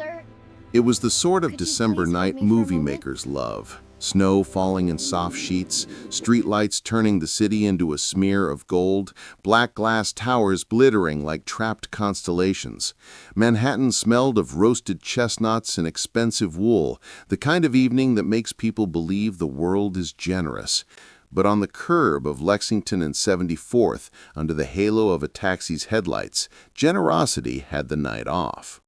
Sir, It was the sort of could you December please hold night me for a movie moment? makers love. Snow falling in soft sheets, streetlights turning the city into a smear of gold, black glass towers glittering like trapped constellations. Manhattan smelled of roasted chestnuts and expensive wool, the kind of evening that makes people believe the world is generous. But on the curb of Lexington and 74th, under the halo of a taxi's headlights, generosity had the night off.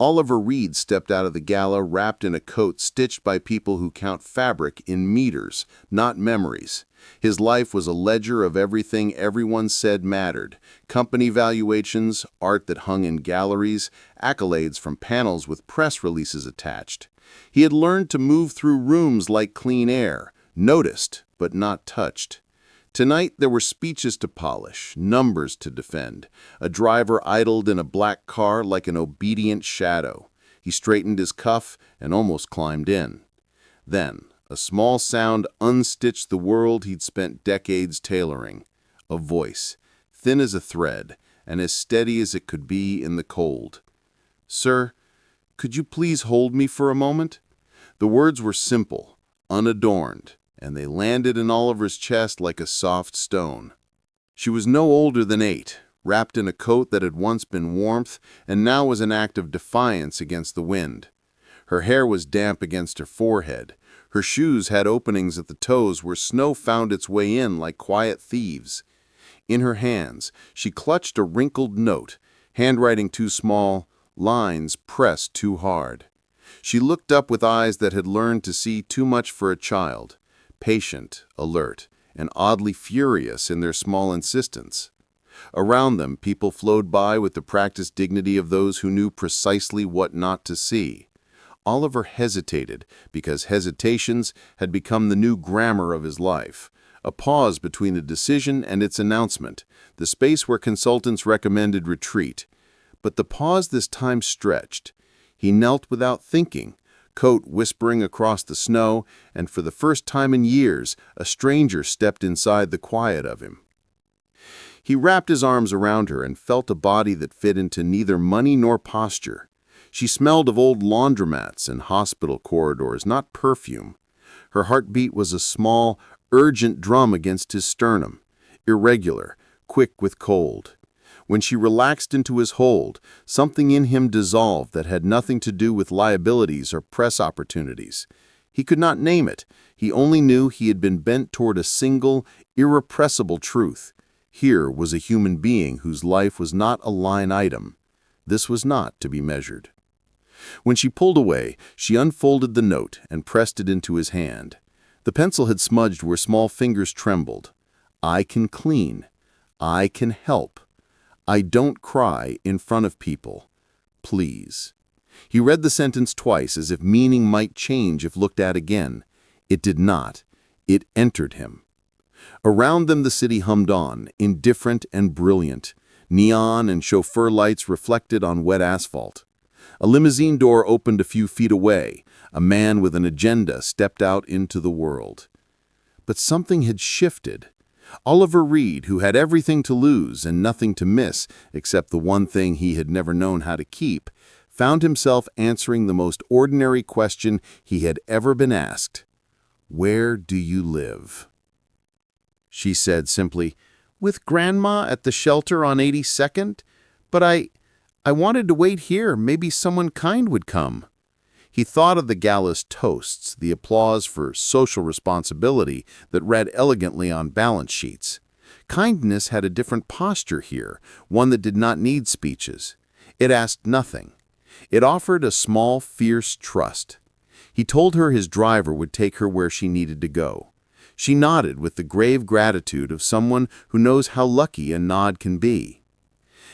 Oliver Reid stepped out of the gala wrapped in a coat stitched by people who count fabric in meters, not memories. His life was a ledger of everything everyone said mattered: company valuations, art that hung in galleries, accolades from panels with press releases attached. He had learned to move through rooms like clean air, noticed but not touched. Tonight there were speeches to polish, numbers to defend. A driver idled in a black car like an obedient shadow. He straightened his cuff and almost climbed in. Then, a small sound unstitched the world he'd spent decades tailoring. A voice, thin as a thread, and as steady as it could be in the cold. "Sir, could you please hold me for a moment?" The words were simple, unadorned, and they landed in Oliver's chest like a soft stone. She was no older than 8, wrapped in a coat that had once been warmth and now was an act of defiance against the wind. Her hair was damp against her forehead. Her shoes had openings at the toes where snow found its way in like quiet thieves. In her hands, she clutched a wrinkled note, handwriting too small, lines pressed too hard. She looked up with eyes that had learned to see too much for a child, patient, alert, and oddly furious in their small insistence. Around them, people flowed by with the practiced dignity of those who knew precisely what not to see. Oliver hesitated because hesitations had become the new grammar of his life, a pause between the decision and its announcement, the space where consultants recommended retreat. But the pause this time stretched. He knelt without thinking, coat whispering across the snow, and for the first time in years, a stranger stepped inside the quiet of him. He wrapped his arms around her and felt a body that fit into neither money nor posture. She smelled of old laundromats and hospital corridors, not perfume. Her heartbeat was a small, urgent drum against his sternum, irregular, quick with cold. When she relaxed into his hold, something in him dissolved that had nothing to do with liabilities or press opportunities. He could not name it. He only knew he had been bent toward a single, irrepressible truth. Here was a human being whose life was not a line item. This was not to be measured. When she pulled away, she unfolded the note and pressed it into his hand. The pencil had smudged where small fingers trembled. "I can clean. I can help. I don't cry in front of people. Please." He read the sentence twice as if meaning might change if looked at again. It did not. It entered him. Around them the city hummed on, indifferent and brilliant. Neon and chauffeur lights reflected on wet asphalt. A limousine door opened a few feet away. A man with an agenda stepped out into the world. But something had shifted. Oliver Reid, who had everything to lose and nothing to miss except the one thing he had never known how to keep, found himself answering the most ordinary question he had ever been asked. "Where do you live?" She said simply, "With Grandma at the shelter on 82nd? But I wanted to wait here. Maybe someone kind would come." He thought of the gala's toasts, the applause for social responsibility that read elegantly on balance sheets. Kindness had a different posture here, one that did not need speeches. It asked nothing. It offered a small, fierce trust. He told her his driver would take her where she needed to go. She nodded with the grave gratitude of someone who knows how lucky a nod can be.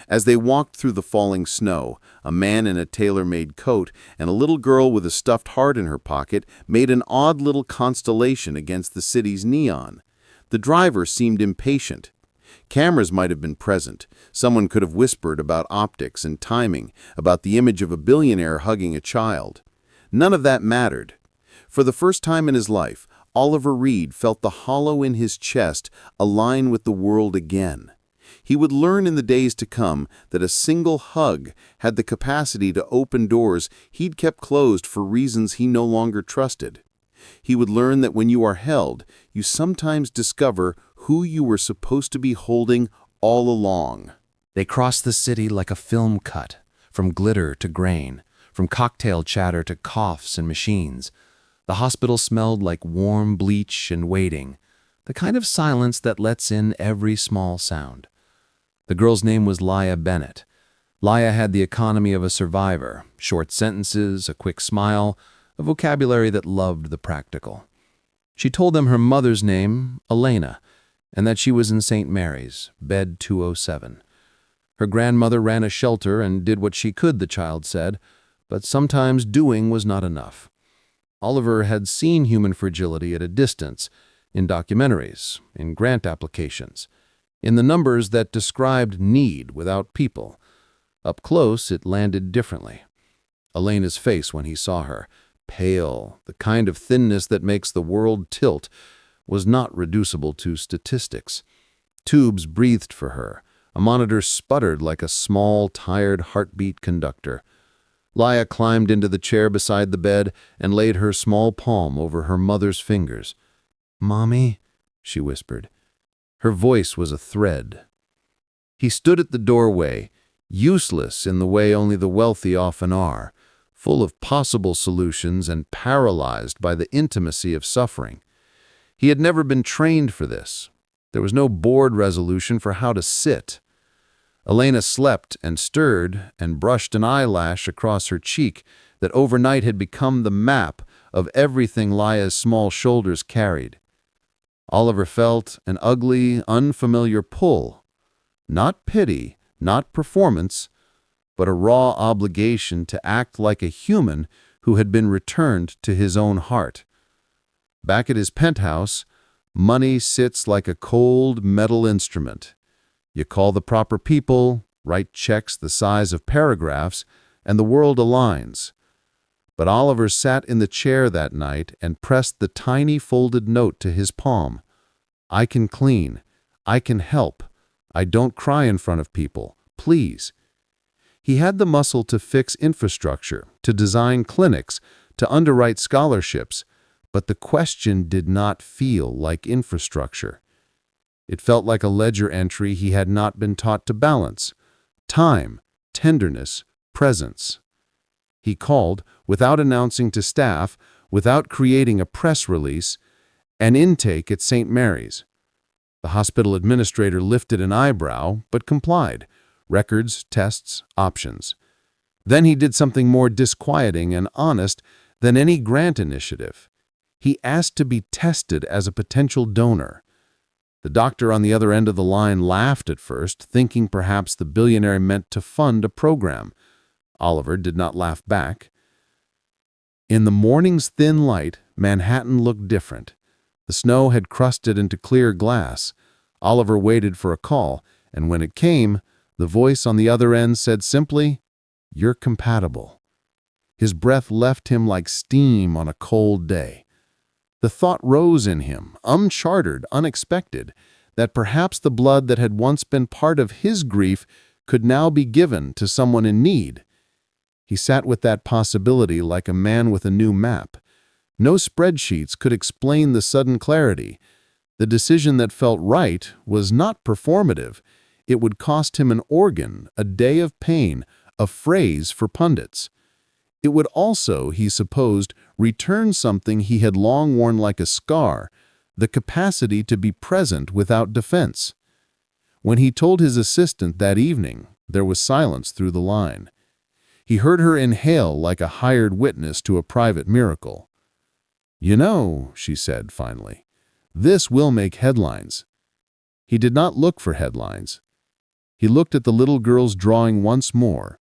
As they walked through the falling snow, a man in a tailor-made coat and a little girl with a stuffed heart in her pocket made an odd little constellation against the city's neon. The driver seemed impatient. Cameras might have been present. Someone could have whispered about optics and timing, about the image of a billionaire hugging a child. None of that mattered. For the first time in his life, Oliver Reid felt the hollow in his chest align with the world again. He would learn in the days to come that a single hug had the capacity to open doors he'd kept closed for reasons he no longer trusted. He would learn that when you are held, you sometimes discover who you were supposed to be holding all along. They crossed the city like a film cut, from glitter to grain, from cocktail chatter to coughs and machines. The hospital smelled like warm bleach and waiting, the kind of silence that lets in every small sound. The girl's name was Laya Bennett. Laya had the economy of a survivor, short sentences, a quick smile, a vocabulary that loved the practical. She told them her mother's name, Elena, and that she was in St. Mary's, bed 207. Her grandmother ran a shelter and did what she could, the child said, but sometimes doing was not enough. Oliver had seen human fragility at a distance, in documentaries, in grant applications, in the numbers that described need without people. Up close, it landed differently. Elena's face when he saw her, pale, the kind of thinness that makes the world tilt, was not reducible to statistics. Tubes breathed for her. A monitor sputtered like a small, tired heartbeat conductor. Laya climbed into the chair beside the bed and laid her small palm over her mother's fingers. "Mommy," she whispered. Her voice was a thread. He stood at the doorway, useless in the way only the wealthy often are, full of possible solutions and paralyzed by the intimacy of suffering. He had never been trained for this. There was no board resolution for how to sit. Elena slept and stirred and brushed an eyelash across her cheek that overnight had become the map of everything Laya's small shoulders carried. Oliver felt an ugly, unfamiliar pull. Not pity, not performance, but a raw obligation to act like a human who had been returned to his own heart. Back at his penthouse, money sits like a cold metal instrument. You call the proper people, write checks the size of paragraphs, and the world aligns. But Oliver sat in the chair that night and pressed the tiny folded note to his palm. "I can clean. I can help. I don't cry in front of people. Please." He had the muscle to fix infrastructure, to design clinics, to underwrite scholarships, but the question did not feel like infrastructure. It felt like a ledger entry he had not been taught to balance. Time, tenderness, presence. He called, without announcing to staff, without creating a press release, an intake at St. Mary's. The hospital administrator lifted an eyebrow, but complied. Records, tests, options. Then he did something more disquieting and honest than any grant initiative. He asked to be tested as a potential donor. The doctor on the other end of the line laughed at first, thinking perhaps the billionaire meant to fund a program. Oliver did not laugh back. In the morning's thin light, Manhattan looked different. The snow had crusted into clear glass. Oliver waited for a call, and when it came, the voice on the other end said simply, "You're compatible." His breath left him like steam on a cold day. The thought rose in him, unchartered, unexpected, that perhaps the blood that had once been part of his grief could now be given to someone in need. He sat with that possibility like a man with a new map. No spreadsheets could explain the sudden clarity. The decision that felt right was not performative. It would cost him an organ, a day of pain, a phrase for pundits. It would also, he supposed, return something he had long worn like a scar, the capacity to be present without defense. When he told his assistant that evening, there was silence through the line. He heard her inhale like a hired witness to a private miracle. "You know," she said finally, "this will make headlines." He did not look for headlines. He looked at the little girl's drawing once more.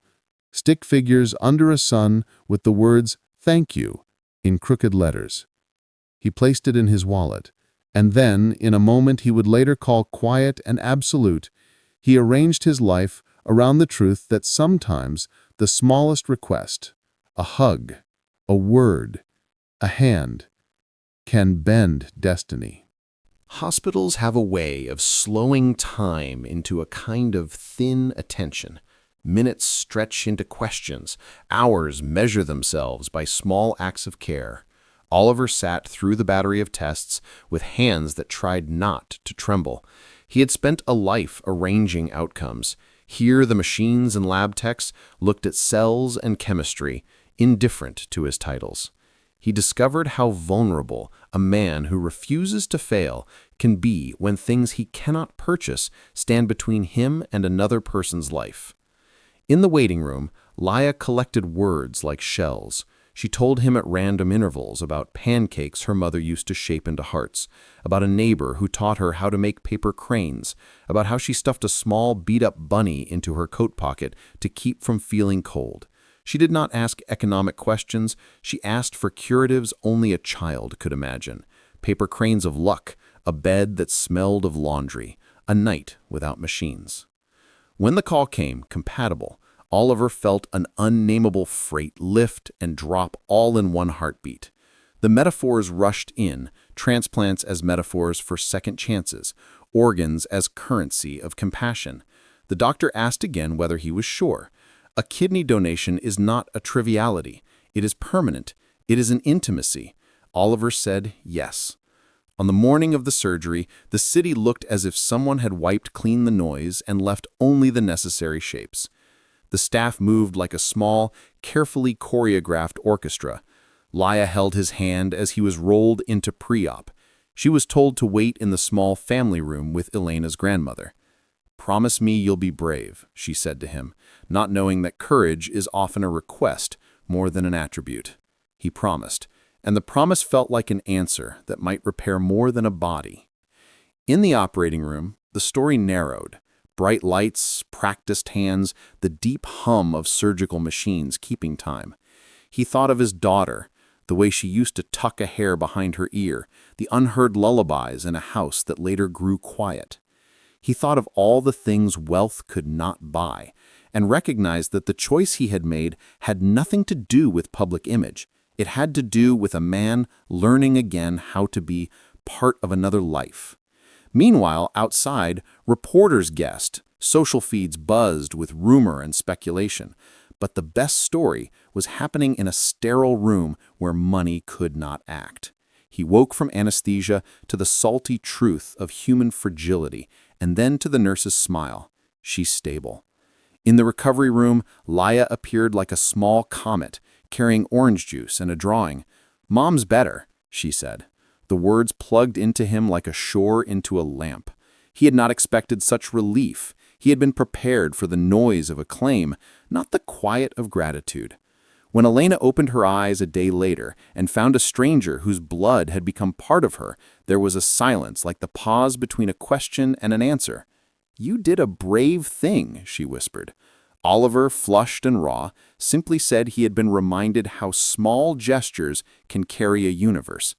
Stick figures under a sun with the words, "Thank you," in crooked letters. He placed it in his wallet, and then, in a moment he would later call quiet and absolute, he arranged his life around the truth that sometimes the smallest request, a hug, a word, a hand, can bend destiny. Hospitals have a way of slowing time into a kind of thin attention. Minutes stretch into questions, hours measure themselves by small acts of care. Oliver sat through the battery of tests with hands that tried not to tremble. He had spent a life arranging outcomes. Here the machines and lab techs looked at cells and chemistry, indifferent to his titles. He discovered how vulnerable a man who refuses to fail can be when things he cannot purchase stand between him and another person's life. In the waiting room, Laya collected words like shells. She told him at random intervals about pancakes her mother used to shape into hearts, about a neighbor who taught her how to make paper cranes, about how she stuffed a small beat-up bunny into her coat pocket to keep from feeling cold. She did not ask economic questions, she asked for curatives only a child could imagine. Paper cranes of luck, a bed that smelled of laundry, a night without machines. When the call came, compatible, Oliver felt an unnameable freight lift and drop all in one heartbeat. The metaphors rushed in, transplants as metaphors for second chances, organs as currency of compassion. The doctor asked again whether he was sure. A kidney donation is not a triviality. It is permanent. It is an intimacy. Oliver said yes. On the morning of the surgery, the city looked as if someone had wiped clean the noise and left only the necessary shapes. The staff moved like a small, carefully choreographed orchestra. Laya held his hand as he was rolled into pre-op. She was told to wait in the small family room with Elena's grandmother. "Promise me you'll be brave," she said to him, not knowing that courage is often a request more than an attribute. He promised, and the promise felt like an answer that might repair more than a body. In the operating room, the story narrowed. Bright lights, practiced hands, the deep hum of surgical machines keeping time. He thought of his daughter, the way she used to tuck a hair behind her ear, the unheard lullabies in a house that later grew quiet. He thought of all the things wealth could not buy, and recognized that the choice he had made had nothing to do with public image. It had to do with a man learning again how to be part of another life. Meanwhile, outside, reporters guessed, social feeds buzzed with rumor and speculation. But the best story was happening in a sterile room where money could not act. He woke from anesthesia to the salty truth of human fragility, and then to the nurse's smile. She's stable. In the recovery room, Laya appeared like a small comet, carrying orange juice and a drawing. "Mom's better," she said. The words plugged into him like a shore into a lamp. He had not expected such relief. He had been prepared for the noise of acclaim, not the quiet of gratitude. When Elena opened her eyes a day later and found a stranger whose blood had become part of her, there was a silence like the pause between a question and an answer. "You did a brave thing," she whispered. Oliver, flushed and raw, simply said he had been reminded how small gestures can carry a universe.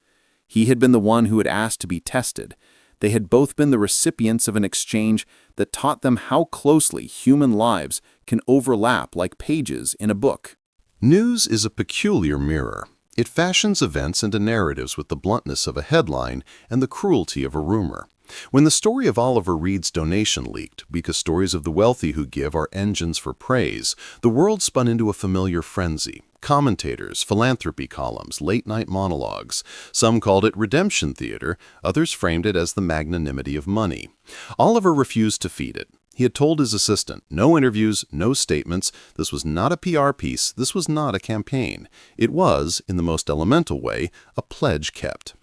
He had been the one who had asked to be tested. They had both been the recipients of an exchange that taught them how closely human lives can overlap like pages in a book. News is a peculiar mirror. It fashions events into narratives with the bluntness of a headline and the cruelty of a rumor. When the story of Oliver Reid's donation leaked, because stories of the wealthy who give are engines for praise, the world spun into a familiar frenzy. Commentators, philanthropy columns, late-night monologues. Some called it redemption theater, others framed it as the magnanimity of money. Oliver refused to feed it. He had told his assistant, no interviews, no statements. This was not a PR piece. This was not a campaign. It was, in the most elemental way, a pledge kept.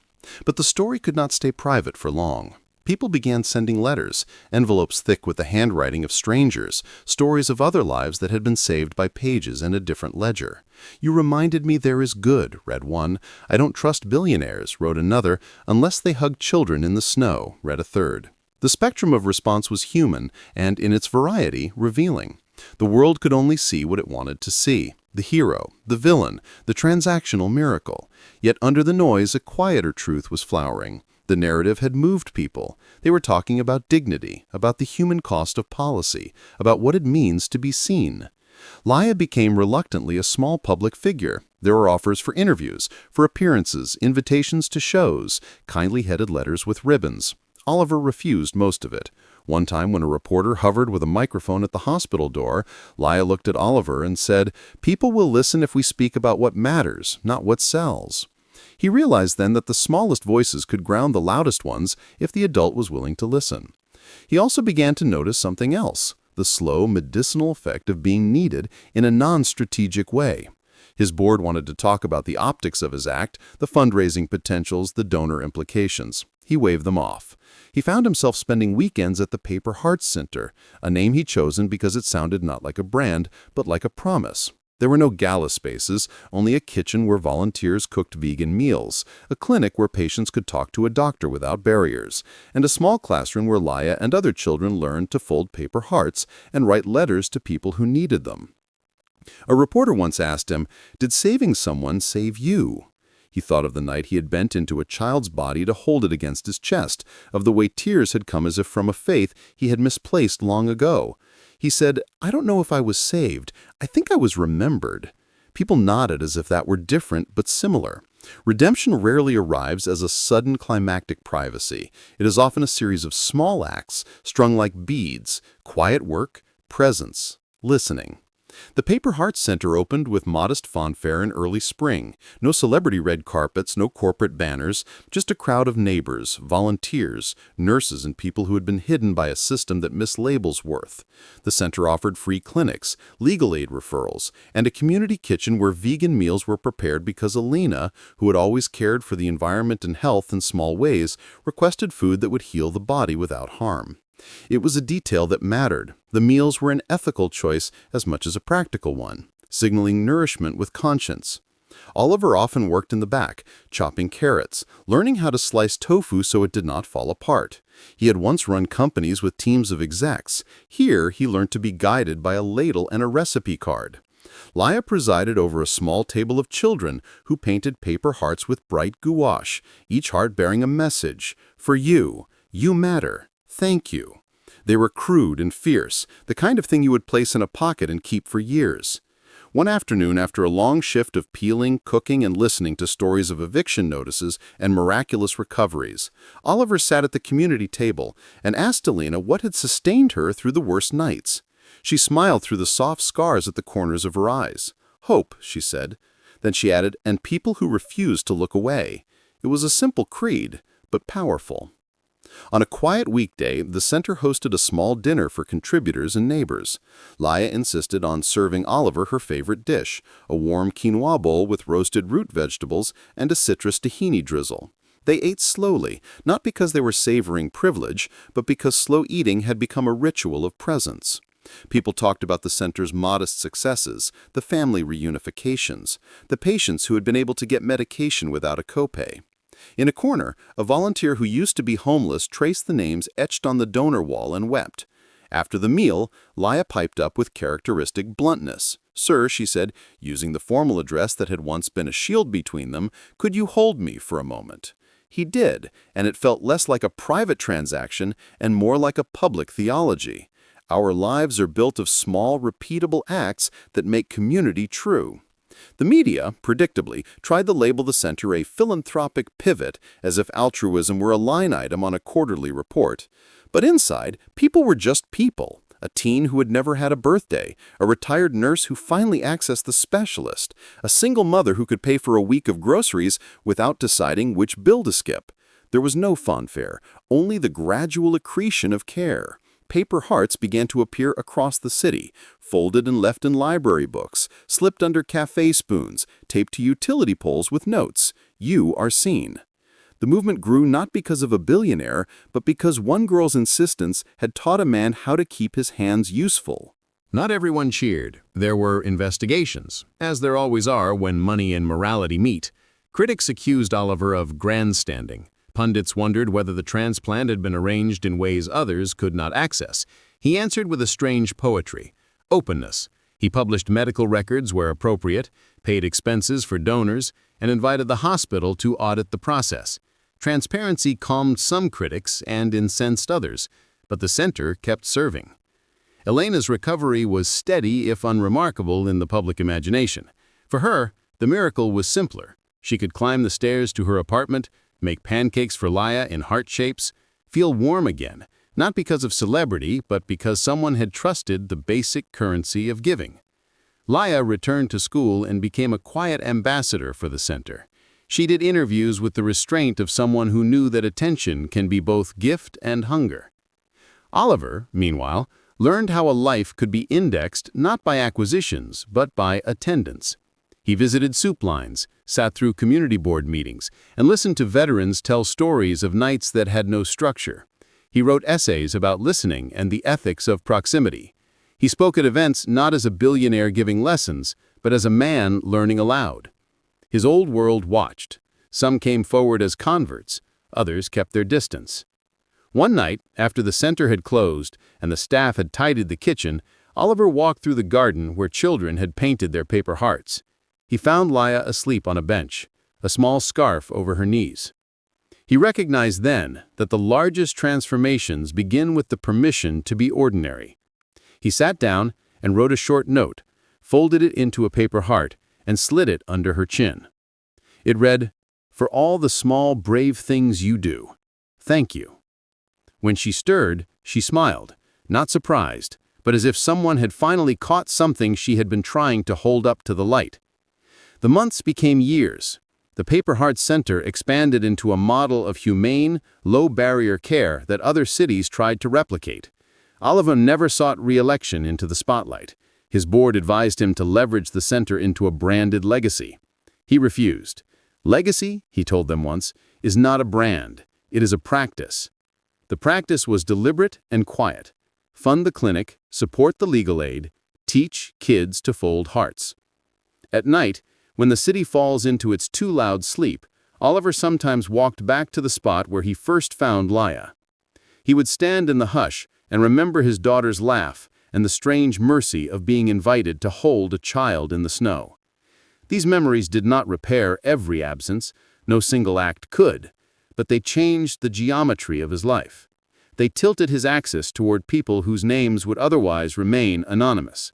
But the story could not stay private for long. People began sending letters, envelopes thick with the handwriting of strangers, stories of other lives that had been saved by pages in a different ledger. "You reminded me there is good," read one. "I don't trust billionaires," wrote another. "Unless they hug children in the snow," read a third. The spectrum of response was human and, in its variety, revealing. The world could only see what it wanted to see. The hero, the villain, the transactional miracle. Yet under the noise, a quieter truth was flowering. The narrative had moved people. They were talking about dignity, about the human cost of policy, about what it means to be seen. Laya became reluctantly a small public figure. There were offers for interviews, for appearances, invitations to shows, kindly headed letters with ribbons. Oliver refused most of it. One time when a reporter hovered with a microphone at the hospital door, Laya looked at Oliver and said, "People will listen if we speak about what matters, not what sells." He realized then that the smallest voices could ground the loudest ones if the adult was willing to listen. He also began to notice something else, the slow, medicinal effect of being needed in a non-strategic way. His board wanted to talk about the optics of his act, the fundraising potentials, the donor implications. He waved them off. He found himself spending weekends at the Paper Hearts Center, a name he'd chosen because it sounded not like a brand, but like a promise. There were no gala spaces, only a kitchen where volunteers cooked vegan meals, a clinic where patients could talk to a doctor without barriers, and a small classroom where Laya and other children learned to fold paper hearts and write letters to people who needed them. A reporter once asked him, "Did saving someone save you?" He thought of the night he had bent into a child's body to hold it against his chest, of the way tears had come as if from a faith he had misplaced long ago. He said, "I don't know if I was saved. I think I was remembered." People nodded as if that were different but similar. Redemption rarely arrives as a sudden climactic privacy. It is often a series of small acts, strung like beads, quiet work, presence, listening. The Paper Hearts Center opened with modest fanfare in early spring. No celebrity red carpets, no corporate banners, just a crowd of neighbors, volunteers, nurses, and people who had been hidden by a system that mislabels worth. The center offered free clinics, legal aid referrals, and a community kitchen where vegan meals were prepared because Alina, who had always cared for the environment and health in small ways, requested food that would heal the body without harm. It was a detail that mattered. The meals were an ethical choice as much as a practical one, signaling nourishment with conscience. Oliver often worked in the back, chopping carrots, learning how to slice tofu so it did not fall apart. He had once run companies with teams of execs. Here, he learned to be guided by a ladle and a recipe card. Laya presided over a small table of children who painted paper hearts with bright gouache, each heart bearing a message. "For you. You matter. Thank you." They were crude and fierce, the kind of thing you would place in a pocket and keep for years. One afternoon, after a long shift of peeling, cooking, and listening to stories of eviction notices and miraculous recoveries, Oliver sat at the community table and asked Alina what had sustained her through the worst nights. She smiled through the soft scars at the corners of her eyes. "Hope," she said. Then she added, "and people who refused to look away." It was a simple creed, but powerful. On a quiet weekday, the center hosted a small dinner for contributors and neighbors. Laya insisted on serving Oliver her favorite dish, a warm quinoa bowl with roasted root vegetables and a citrus tahini drizzle. They ate slowly, not because they were savoring privilege, but because slow eating had become a ritual of presence. People talked about the center's modest successes, the family reunifications, the patients who had been able to get medication without a copay. In a corner, a volunteer who used to be homeless traced the names etched on the donor wall and wept. After the meal, Laya piped up with characteristic bluntness. "Sir," she said, using the formal address that had once been a shield between them, "could you hold me for a moment?" He did, and it felt less like a private transaction and more like a public theology. Our lives are built of small, repeatable acts that make community true. The media, predictably, tried to label the center a philanthropic pivot, as if altruism were a line item on a quarterly report. But inside, people were just people. A teen who had never had a birthday, a retired nurse who finally accessed the specialist, a single mother who could pay for a week of groceries without deciding which bill to skip. There was no fanfare, only the gradual accretion of care. Paper hearts began to appear across the city, folded and left in library books, slipped under cafe spoons, taped to utility poles with notes, "You are seen." The movement grew not because of a billionaire, but because one girl's insistence had taught a man how to keep his hands useful. Not everyone cheered. There were investigations, as there always are when money and morality meet. Critics accused Oliver of grandstanding. Pundits wondered whether the transplant had been arranged in ways others could not access. He answered with a strange poetry. Openness. He published medical records where appropriate, paid expenses for donors, and invited the hospital to audit the process. Transparency calmed some critics and incensed others, but the center kept serving. Elena's recovery was steady if unremarkable in the public imagination. For her, The miracle was simpler. She could climb the stairs to her apartment, make pancakes for Laya in heart shapes, feel warm again, not because of celebrity, but because someone had trusted the basic currency of giving. Laya returned to school and became a quiet ambassador for the center. She did interviews with the restraint of someone who knew that attention can be both gift and hunger. Oliver, meanwhile, learned how a life could be indexed not by acquisitions, but by attendance. He visited soup lines, sat through community board meetings, and listened to veterans tell stories of nights that had no structure. He wrote essays about listening and the ethics of proximity. He spoke at events not as a billionaire giving lessons, but as a man learning aloud. His old world watched. Some came forward as converts, others kept their distance. One night, after the center had closed and the staff had tidied the kitchen, Oliver walked through the garden where children had painted their paper hearts. He found Laya asleep on a bench, a small scarf over her knees. He recognized then that the largest transformations begin with the permission to be ordinary. He sat down and wrote a short note, folded it into a paper heart, and slid it under her chin. It read, "For all the small, brave things you do, thank you." When she stirred, she smiled, not surprised, but as if someone had finally caught something she had been trying to hold up to the light. The months became years. The Paper Heart Center expanded into a model of humane, low-barrier care that other cities tried to replicate. Oliver never sought re-election into the spotlight. His board advised him to leverage the center into a branded legacy. He refused. Legacy, he told them once, is not a brand. It is a practice. The practice was deliberate and quiet. Fund the clinic, support the legal aid, teach kids to fold hearts. At night, when the city falls into its too loud sleep, Oliver sometimes walked back to the spot where he first found Laya. He would stand in the hush and remember his daughter's laugh and the strange mercy of being invited to hold a child in the snow. These memories did not repair every absence, no single act could, but they changed the geometry of his life. They tilted his axis toward people whose names would otherwise remain anonymous.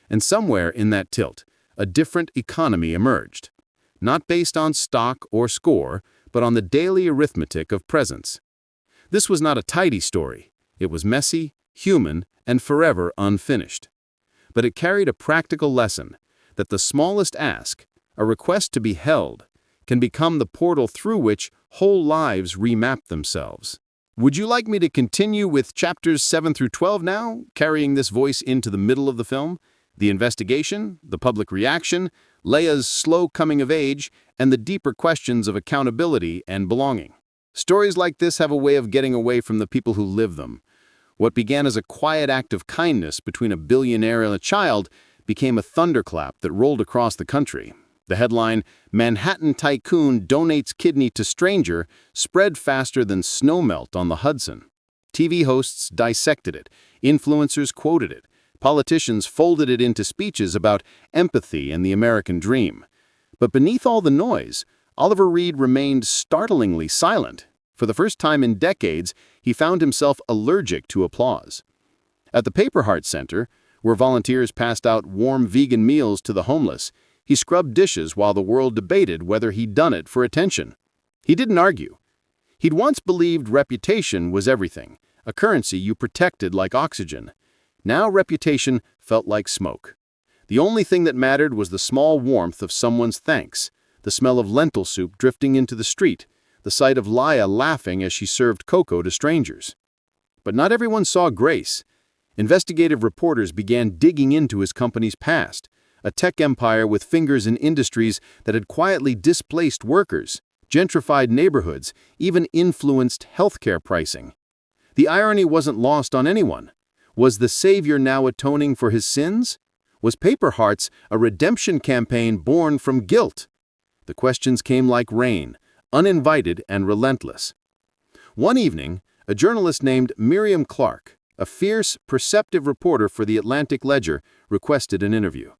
And somewhere in that tilt, a different economy emerged, not based on stock or score, but on the daily arithmetic of presence. This was not a tidy story. It was messy, human, and forever unfinished. But it carried a practical lesson that the smallest ask, a request to be held, can become the portal through which whole lives remap themselves. Would you like me to continue with chapters 7 through 12 now, carrying this voice into the middle of the film? The investigation, the public reaction, Laya's slow coming of age, and the deeper questions of accountability and belonging. Stories like this have a way of getting away from the people who live them. What began as a quiet act of kindness between a billionaire and a child became a thunderclap that rolled across the country. The headline, "Manhattan Tycoon Donates Kidney to Stranger," spread faster than snowmelt on the Hudson. TV hosts dissected it, influencers quoted it, politicians folded it into speeches about empathy and the American dream. But beneath all the noise, Oliver Reid remained startlingly silent. For the first time in decades, he found himself allergic to applause. At the Paper Heart Center, where volunteers passed out warm vegan meals to the homeless, he scrubbed dishes while the world debated whether he'd done it for attention. He didn't argue. He'd once believed reputation was everything, a currency you protected like oxygen. Now reputation felt like smoke. The only thing that mattered was the small warmth of someone's thanks, the smell of lentil soup drifting into the street, the sight of Laya laughing as she served cocoa to strangers. But not everyone saw grace. Investigative reporters began digging into his company's past, a tech empire with fingers in industries that had quietly displaced workers, gentrified neighborhoods, even influenced healthcare pricing. The irony wasn't lost on anyone. Was the Savior now atoning for his sins? Was Paper Hearts a redemption campaign born from guilt? The questions came like rain, uninvited and relentless. One evening, a journalist named Miriam Clark, a fierce, perceptive reporter for the Atlantic Ledger, requested an interview.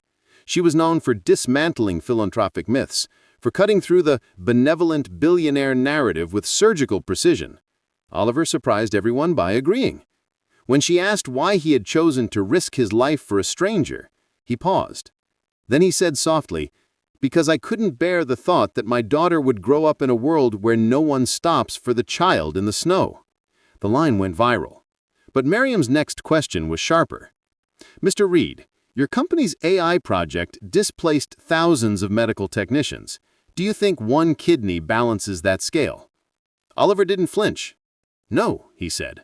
She was known for dismantling philanthropic myths, for cutting through the benevolent billionaire narrative with surgical precision. Oliver surprised everyone by agreeing. When she asked why he had chosen to risk his life for a stranger, he paused. Then he said softly, because I couldn't bear the thought that my daughter would grow up in a world where no one stops for the child in the snow. The line went viral. But Miriam's next question was sharper. Mr. Reid, your company's AI project displaced thousands of medical technicians. Do you think one kidney balances that scale? Oliver didn't flinch. No, he said.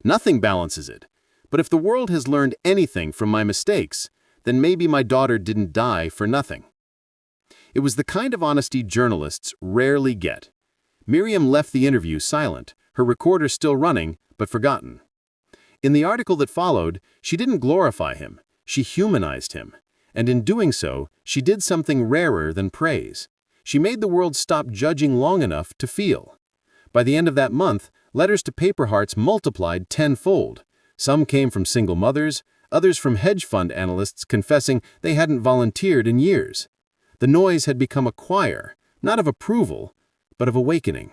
Nothing balances it. But if the world has learned anything from my mistakes, then maybe my daughter didn't die for nothing. It was the kind of honesty journalists rarely get. Miriam left the interview silent, her recorder still running, but forgotten. In the article that followed, she didn't glorify him, she humanized him. And in doing so, she did something rarer than praise. She made the world stop judging long enough to feel. By the end of that month, letters to paper hearts multiplied tenfold. Some came from single mothers, others from hedge fund analysts confessing they hadn't volunteered in years. The noise had become a choir, not of approval, but of awakening.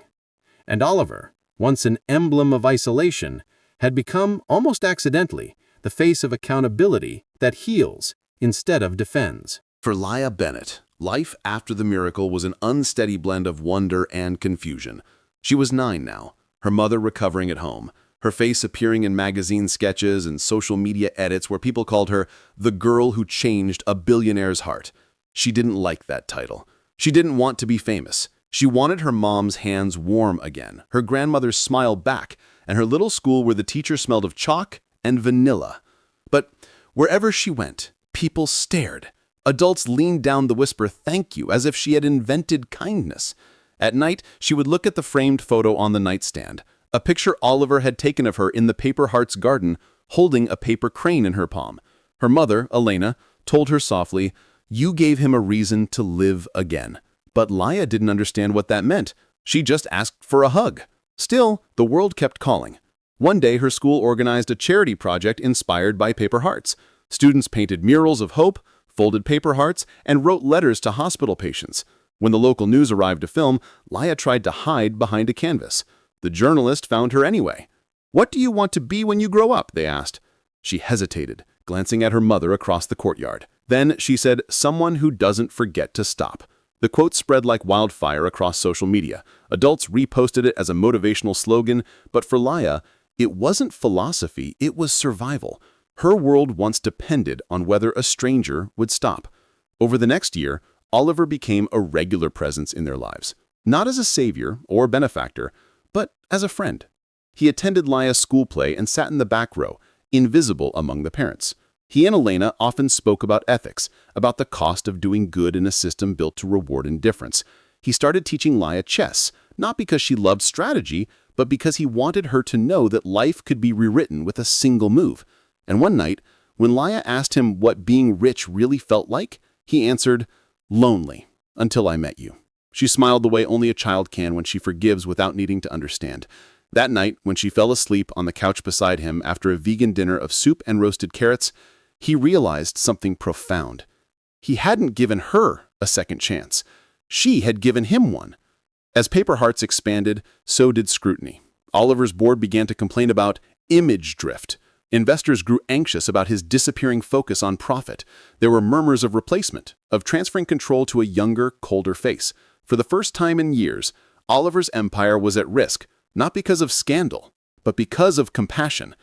And Oliver, once an emblem of isolation, had become, almost accidentally, the face of accountability that heals instead of defends. For Laya Bennett, life after the miracle was an unsteady blend of wonder and confusion. She was 9 now, her mother recovering at home, her face appearing in magazine sketches and social media edits where people called her the girl who changed a billionaire's heart. She didn't like that title. She didn't want to be famous. She wanted her mom's hands warm again, her grandmother's smile back, and her little school where the teacher smelled of chalk and vanilla. But wherever she went, people stared. Adults leaned down to whisper thank you as if she had invented kindness. At night, she would look at the framed photo on the nightstand, a picture Oliver had taken of her in the Paper Hearts garden, holding a paper crane in her palm. Her mother, Elena, told her softly, "You gave him a reason to live again." But Laya didn't understand what that meant. She just asked for a hug. Still, the world kept calling. One day, her school organized a charity project inspired by Paper Hearts. Students painted murals of hope, folded paper hearts, and wrote letters to hospital patients. When the local news arrived to film, Laya tried to hide behind a canvas. The journalist found her anyway. "What do you want to be when you grow up?" they asked. She hesitated, glancing at her mother across the courtyard. Then she said, "Someone who doesn't forget to stop." The quote spread like wildfire across social media. Adults reposted it as a motivational slogan, but for Laya, it wasn't philosophy, it was survival. Her world once depended on whether a stranger would stop. Over the next year, Oliver became a regular presence in their lives, not as a savior or benefactor, but as a friend. He attended Laya's school play and sat in the back row, invisible among the parents. He and Elena often spoke about ethics, about the cost of doing good in a system built to reward indifference. He started teaching Laya chess, not because she loved strategy, but because he wanted her to know that life could be rewritten with a single move. And one night, when Laya asked him what being rich really felt like, he answered, "Lonely, until I met you." She smiled the way only a child can when she forgives without needing to understand. That night, when she fell asleep on the couch beside him after a vegan dinner of soup and roasted carrots, he realized something profound. He hadn't given her a second chance. She had given him one. As Paper Hearts expanded, so did scrutiny. Oliver's board began to complain about image drift. Investors grew anxious about his disappearing focus on profit. There were murmurs of replacement, of transferring control to a younger, colder face. For the first time in years, Oliver's empire was at risk, not because of scandal, but because of compassion.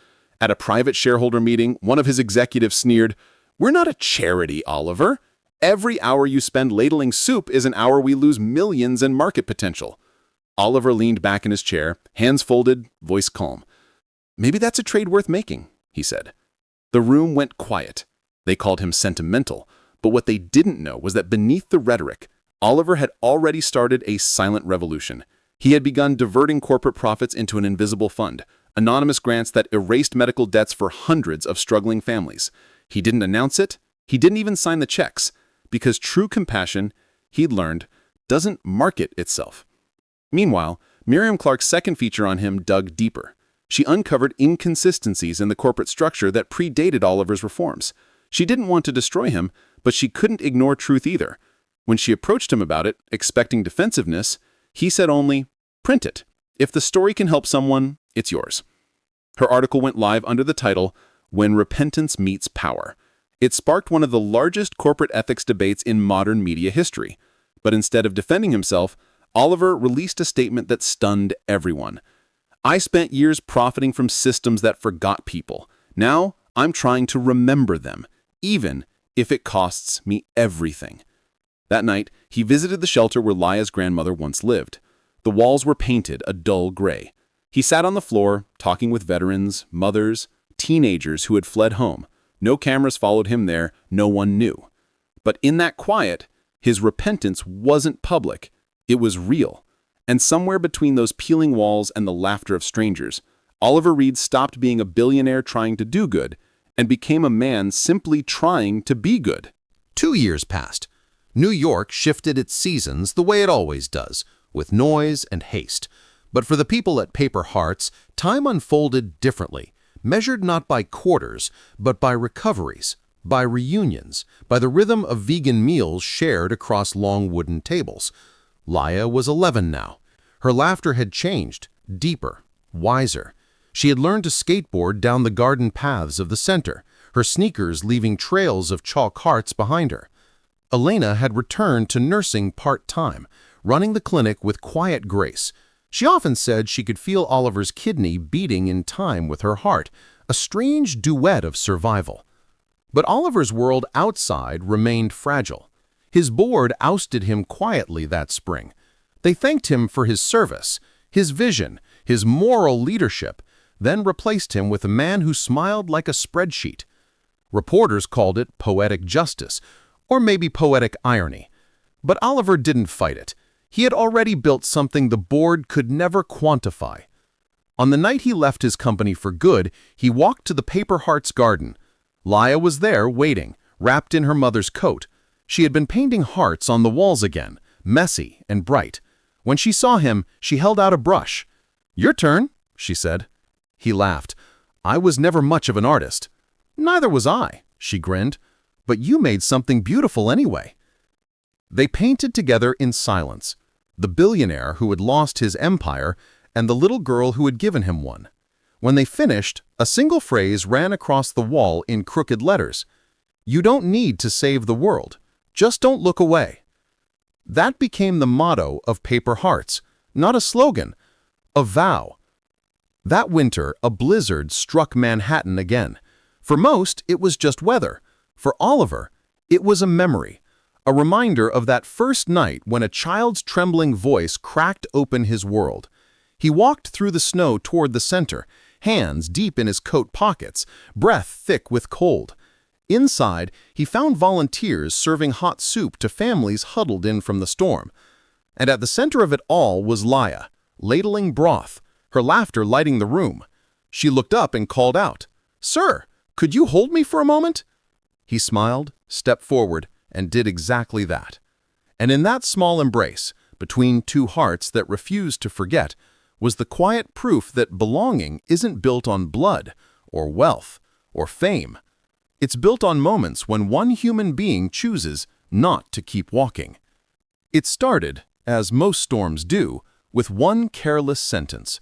At a private shareholder meeting, one of his executives sneered, "We're not a charity, Oliver. Every hour you spend ladling soup is an hour we lose millions in market potential." Oliver leaned back in his chair, hands folded, voice calm. "Maybe that's a trade worth making," he said. The room went quiet. They called him sentimental, but what they didn't know was that beneath the rhetoric, Oliver had already started a silent revolution. He had begun diverting corporate profits into an invisible fund, anonymous grants that erased medical debts for hundreds of struggling families. He didn't announce it. He didn't even sign the checks, because true compassion, he'd learned, doesn't market itself. Meanwhile, Miriam Clark's second feature on him dug deeper. She uncovered inconsistencies in the corporate structure that predated Oliver's reforms. She didn't want to destroy him, but she couldn't ignore truth either. When she approached him about it, expecting defensiveness, he said only, "Print it. If the story can help someone, it's yours." Her article went live under the title, "When Repentance Meets Power." It sparked one of the largest corporate ethics debates in modern media history. But instead of defending himself, Oliver released a statement that stunned everyone. "I spent years profiting from systems that forgot people. Now, I'm trying to remember them, even if it costs me everything." That night, he visited the shelter where Laya's grandmother once lived. The walls were painted a dull gray. He sat on the floor, talking with veterans, mothers, teenagers who had fled home. No cameras followed him there, no one knew. But in that quiet, his repentance wasn't public. It was real. And somewhere between those peeling walls and the laughter of strangers, Oliver Reid stopped being a billionaire trying to do good and became a man simply trying to be good. 2 years passed. New York shifted its seasons the way it always does, with noise and haste. But for the people at Paper Hearts, time unfolded differently, measured not by quarters, but by recoveries, by reunions, by the rhythm of vegan meals shared across long wooden tables. Laya was 11 now. Her laughter had changed, deeper, wiser. She had learned to skateboard down the garden paths of the center, her sneakers leaving trails of chalk hearts behind her. Elena had returned to nursing part-time, running the clinic with quiet grace. She often said she could feel Oliver's kidney beating in time with her heart, a strange duet of survival. But Oliver's world outside remained fragile. His board ousted him quietly that spring. They thanked him for his service, his vision, his moral leadership, then replaced him with a man who smiled like a spreadsheet. Reporters called it poetic justice, or maybe poetic irony. But Oliver didn't fight it. He had already built something the board could never quantify. On the night he left his company for good, he walked to the Paper Hearts garden. Laya was there waiting, wrapped in her mother's coat. She had been painting hearts on the walls again, messy and bright. When she saw him, she held out a brush. "Your turn," she said. He laughed. "I was never much of an artist." "Neither was I," she grinned. "But you made something beautiful anyway." They painted together in silence, the billionaire who had lost his empire and the little girl who had given him one. When they finished, a single phrase ran across the wall in crooked letters. "You don't need to save the world. Just don't look away." That became the motto of Paper Hearts, not a slogan, a vow. That winter, a blizzard struck Manhattan again. For most, it was just weather. For Oliver, it was a memory, a reminder of that first night when a child's trembling voice cracked open his world. He walked through the snow toward the center, hands deep in his coat pockets, breath thick with cold. Inside, he found volunteers serving hot soup to families huddled in from the storm. And at the center of it all was Laya, ladling broth, her laughter lighting the room. She looked up and called out, "Sir, could you hold me for a moment?" He smiled, stepped forward, and did exactly that. And in that small embrace, between two hearts that refused to forget, was the quiet proof that belonging isn't built on blood, or wealth, or fame. It's built on moments when one human being chooses not to keep walking. It started, as most storms do, with one careless sentence.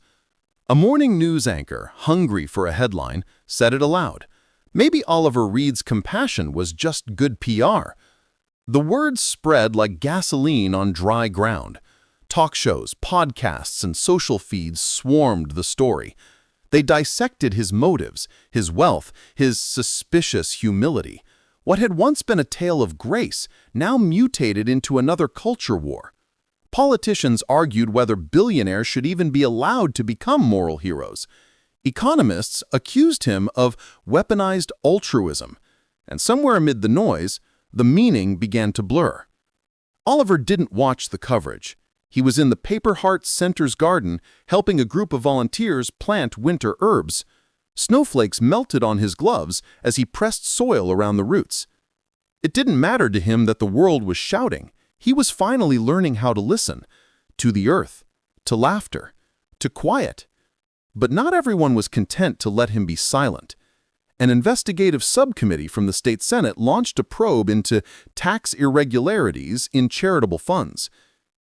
A morning news anchor, hungry for a headline, said it aloud. Maybe Oliver Reid's compassion was just good PR. The words spread like gasoline on dry ground. Talk shows, podcasts, and social feeds swarmed the story. They dissected his motives, his wealth, his suspicious humility. What had once been a tale of grace now mutated into another culture war. Politicians argued whether billionaires should even be allowed to become moral heroes. Economists accused him of weaponized altruism. And somewhere amid the noise, the meaning began to blur. Oliver didn't watch the coverage. He was in the Paper Hearts Center's garden, helping a group of volunteers plant winter herbs. Snowflakes melted on his gloves as he pressed soil around the roots. It didn't matter to him that the world was shouting. He was finally learning how to listen, to the earth, to laughter, to quiet. But not everyone was content to let him be silent. An investigative subcommittee from the state Senate launched a probe into tax irregularities in charitable funds.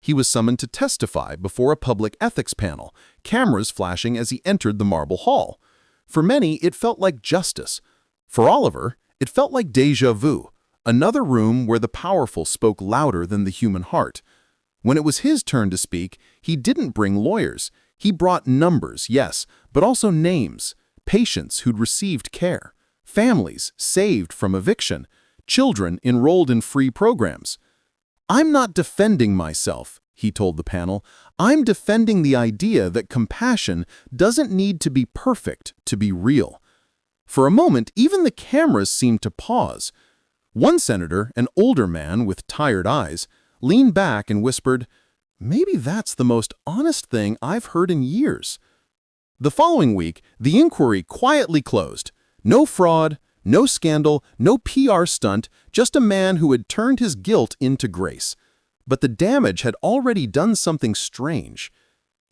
He was summoned to testify before a public ethics panel, cameras flashing as he entered the marble hall. For many, it felt like justice. For Oliver, It felt like déjà vu, another room where the powerful spoke louder than the human heart. When it was his turn to speak, he didn't bring lawyers. He brought numbers, yes, but also names, patients who'd received care, families saved from eviction, children enrolled in free programs. "I'm not defending myself," he told the panel. "I'm defending the idea that compassion doesn't need to be perfect to be real." For a moment, even the cameras seemed to pause. One senator, an older man with tired eyes, leaned back and whispered, "Maybe that's the most honest thing I've heard in years." The following week, the inquiry quietly closed. No fraud, no scandal, no PR stunt, just a man who had turned his guilt into grace. But the damage had already done something strange.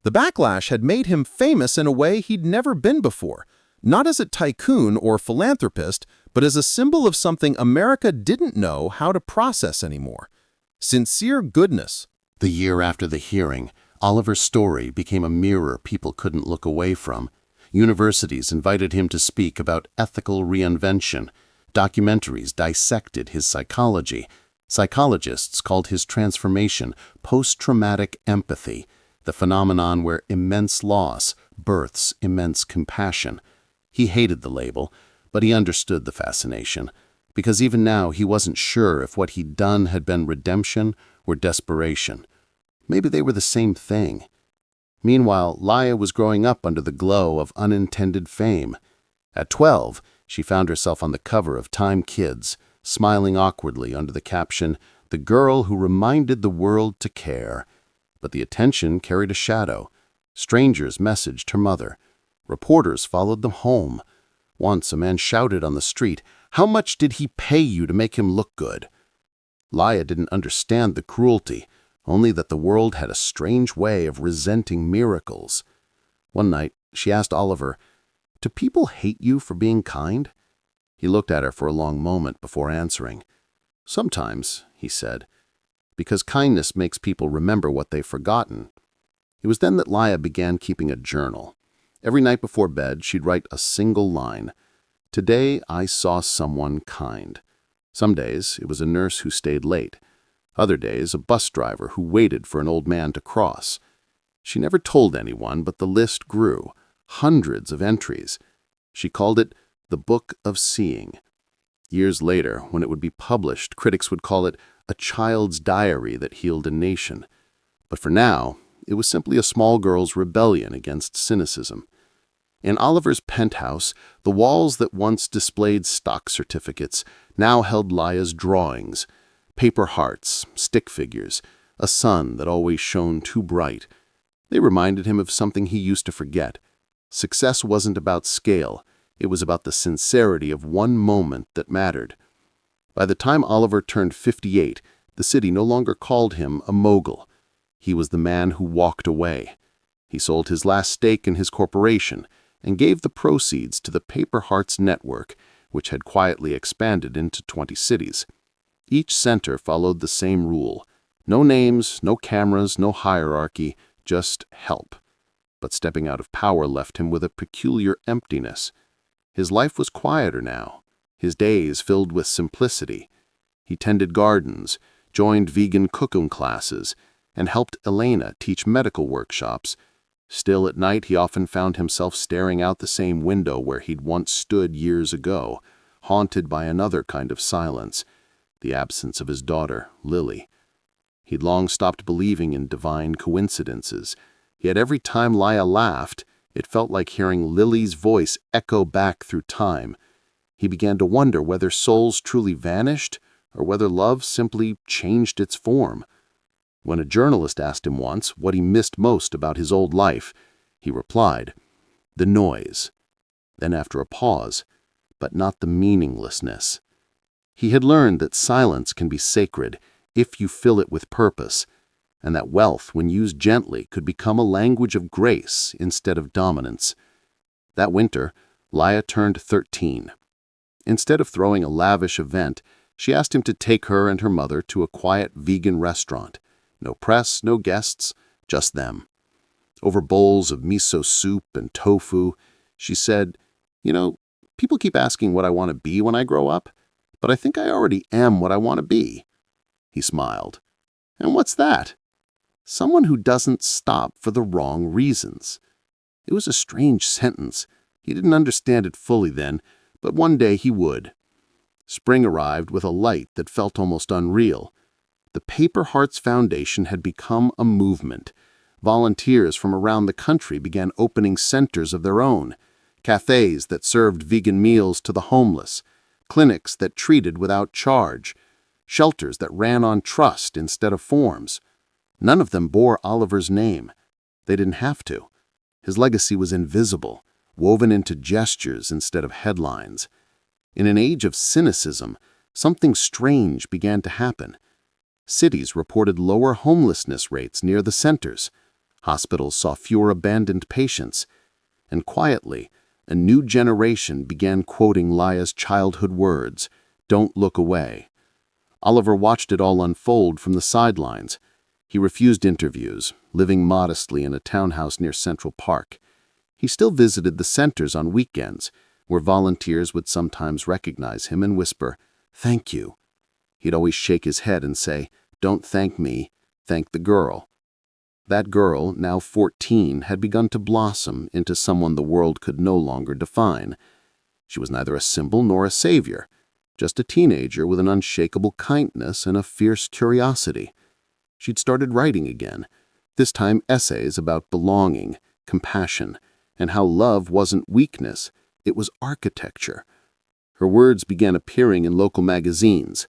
The backlash had made him famous in a way he'd never been before, not as a tycoon or philanthropist, but as a symbol of something America didn't know how to process anymore: sincere goodness. The year after the hearing, Oliver's story became a mirror people couldn't look away from. Universities invited him to speak about ethical reinvention. Documentaries dissected his psychology. Psychologists called his transformation post-traumatic empathy, the phenomenon where immense loss births immense compassion. He hated the label, but he understood the fascination, because even now he wasn't sure if what he'd done had been redemption or desperation. Maybe they were the same thing. Meanwhile, Laya was growing up under the glow of unintended fame. At 12, she found herself on the cover of Time Kids, smiling awkwardly under the caption, "The girl who reminded the world to care." But the attention carried a shadow. Strangers messaged her mother. Reporters followed them home. Once a man shouted on the street, "How much did he pay you to make him look good?" Laya didn't understand the cruelty, only that the world had a strange way of resenting miracles. One night, she asked Oliver, "Do people hate you for being kind?" He looked at her for a long moment before answering. "Sometimes," he said, "because kindness makes people remember what they've forgotten." It was then that Laya began keeping a journal. Every night before bed, she'd write a single line. "Today I saw someone kind." Some days, it was a nurse who stayed late. Other days, a bus driver who waited for an old man to cross. She never told anyone, but the list grew. Hundreds of entries. She called it the Book of Seeing. Years later, when it would be published, critics would call it a child's diary that healed a nation. But for now, it was simply a small girl's rebellion against cynicism. In Oliver's penthouse, the walls that once displayed stock certificates now held Laya's drawings, paper hearts, stick figures, a sun that always shone too bright. They reminded him of something he used to forget. Success wasn't about scale. It was about the sincerity of one moment that mattered. By the time Oliver turned 58, the city no longer called him a mogul. He was the man who walked away. He sold his last stake in his corporation and gave the proceeds to the Paper Hearts Network, which had quietly expanded into 20 cities. Each center followed the same rule. No names, no cameras, no hierarchy, just help. But stepping out of power left him with a peculiar emptiness. His life was quieter now, his days filled with simplicity. He tended gardens, joined vegan cooking classes, and helped Elena teach medical workshops. Still at night, he often found himself staring out the same window where he'd once stood years ago, haunted by another kind of silence, the absence of his daughter, Lily. He'd long stopped believing in divine coincidences, yet every time Laya laughed, it felt like hearing Lily's voice echo back through time. He began to wonder whether souls truly vanished or whether love simply changed its form. When a journalist asked him once what he missed most about his old life, he replied, "The noise." Then after a pause, "But not the meaninglessness." He had learned that silence can be sacred if you fill it with purpose, and that wealth, when used gently, could become a language of grace instead of dominance. That winter, Laya turned 13. Instead of throwing a lavish event, she asked him to take her and her mother to a quiet vegan restaurant. No press, no guests, just them. Over bowls of miso soup and tofu, she said, "You know, People keep asking what I want to be when I grow up, but I think I already am what I want to be." He smiled. "And what's that?" "Someone who doesn't stop for the wrong reasons." It was a strange sentence. He didn't understand it fully then, but one day he would. Spring arrived with a light that felt almost unreal. The Paper Hearts Foundation had become a movement. Volunteers from around the country began opening centers of their own, cafes that served vegan meals to the homeless, clinics that treated without charge, shelters that ran on trust instead of forms. None of them bore Oliver's name. They didn't have to. His legacy was invisible, woven into gestures instead of headlines. In an age of cynicism, something strange began to happen. Cities reported lower homelessness rates near the centers. Hospitals saw fewer abandoned patients. And quietly, a new generation began quoting Laya's childhood words, "Don't look away." Oliver watched it all unfold from the sidelines. He refused interviews, living modestly in a townhouse near Central Park. He still visited the centers on weekends, where volunteers would sometimes recognize him and whisper, "Thank you." He'd always shake his head and say, "Don't thank me, thank the girl." That girl, now 14, had begun to blossom into someone the world could no longer define. She was neither a symbol nor a savior, just a teenager with an unshakable kindness and a fierce curiosity. She'd started writing again, this time essays about belonging, compassion, and how love wasn't weakness, it was architecture. Her words began appearing in local magazines.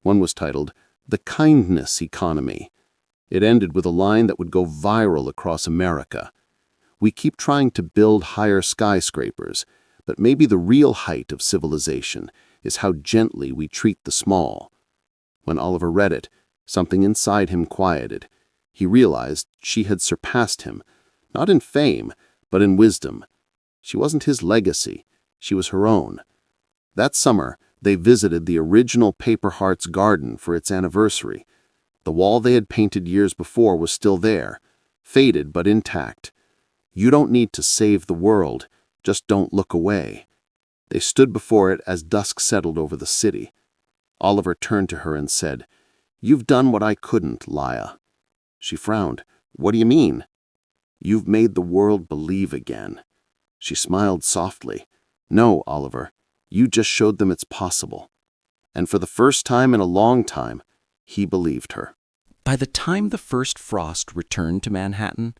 One was titled, "The Kindness Economy." It ended with a line that would go viral across America. "We keep trying to build higher skyscrapers, but maybe the real height of civilization is how gently we treat the small." When Oliver read it, something inside him quieted. He realized she had surpassed him, not in fame, but in wisdom. She wasn't his legacy, she was her own. That summer, they visited the original Paper Hearts garden for its anniversary. The wall they had painted years before was still there, faded but intact. "You don't need to save the world, just don't look away." They stood before it as dusk settled over the city. Oliver turned to her and said, "You've done what I couldn't, Laya." She frowned. "What do you mean?" "You've made the world believe again." She smiled softly. "No, Oliver, you just showed them it's possible." And for the first time in a long time, he believed her. By the time the first frost returned to Manhattan,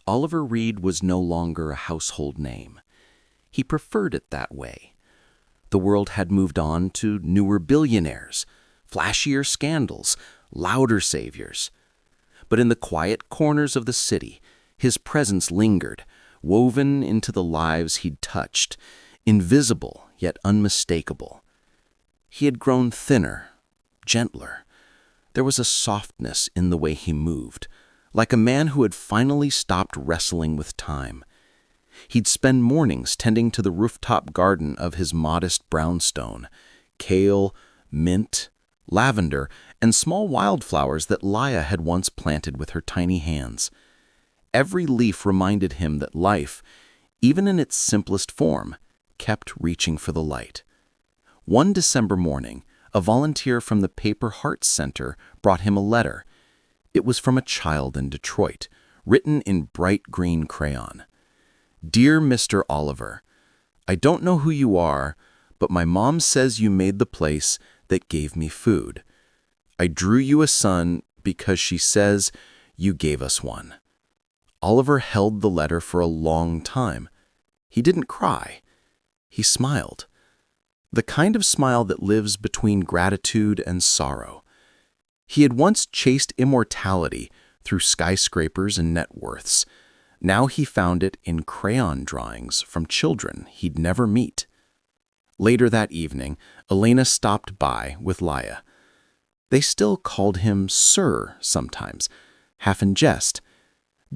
Oliver Reid was no longer a household name. He preferred it that way. The world had moved on to newer billionaires, flashier scandals, louder saviors. But in the quiet corners of the city, his presence lingered, woven into the lives he'd touched, invisible yet unmistakable. He had grown thinner, gentler. There was a softness in the way he moved, like a man who had finally stopped wrestling with time. He'd spend mornings tending to the rooftop garden of his modest brownstone, kale, mint, lavender, and small wildflowers that Laya had once planted with her tiny hands. Every leaf reminded him that life, even in its simplest form, kept reaching for the light. One December morning, a volunteer from the Paper Hearts Center brought him a letter. It was from a child in Detroit, written in bright green crayon. "Dear Mr. Oliver, I don't know who you are, but my mom says you made the place that gave me food. I drew you a son because she says you gave us one." Oliver held the letter for a long time. He didn't cry. He smiled. The kind of smile that lives between gratitude and sorrow. He had once chased immortality through skyscrapers and net worths. Now he found it in crayon drawings from children he'd never meet. Later that evening, Elena stopped by with Laya. They still called him Sir sometimes, half in jest.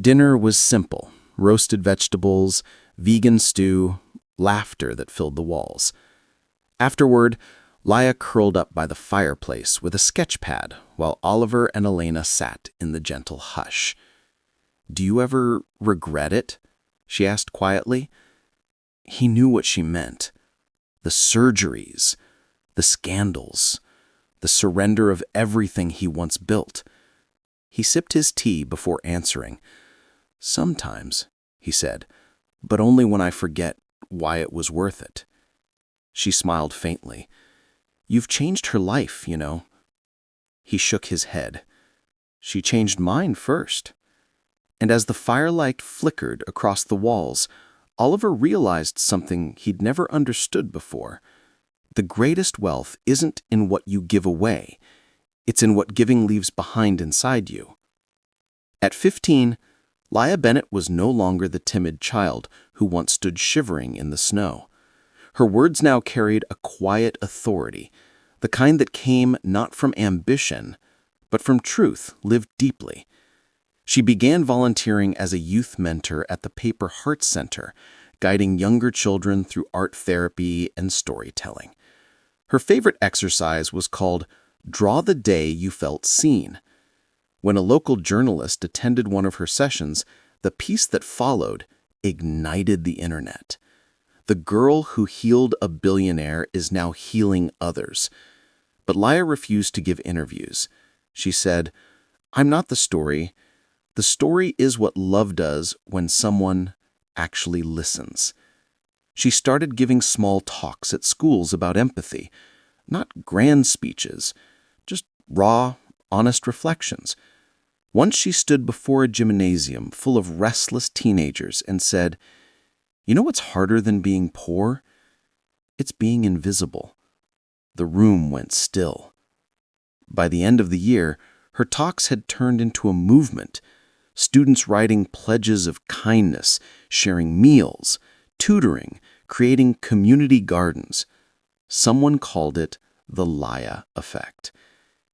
Dinner was simple: roasted vegetables, vegan stew, laughter that filled the walls. Afterward, Laya curled up by the fireplace with a sketch pad while Oliver and Elena sat in the gentle hush. "Do you ever regret it?" she asked quietly. He knew what she meant. The surgeries, the scandals, the surrender of everything he once built. He sipped his tea before answering. "Sometimes," he said, "but only when I forget why it was worth it." She smiled faintly. "You've changed her life, you know." He shook his head. "She changed mine first." And as the firelight flickered across the walls, Oliver realized something he'd never understood before. The greatest wealth isn't in what you give away. It's in what giving leaves behind inside you. At 15, Laya Bennett was no longer the timid child who once stood shivering in the snow. Her words now carried a quiet authority, the kind that came not from ambition, but from truth lived deeply. She began volunteering as a youth mentor at the Paper Heart Center, guiding younger children through art therapy and storytelling. Her favorite exercise was called Draw the Day You Felt Seen. When a local journalist attended one of her sessions, the piece that followed ignited the internet. The girl who healed a billionaire is now healing others. But Laya refused to give interviews. She said, "I'm not the story. The story is what love does when someone actually listens." She started giving small talks at schools about empathy, not grand speeches, just raw, honest reflections. Once she stood before a gymnasium full of restless teenagers and said, "You know what's harder than being poor? It's being invisible." The room went still. By the end of the year, her talks had turned into a movement. Students writing pledges of kindness, sharing meals, tutoring, creating community gardens. Someone called it the Laya effect.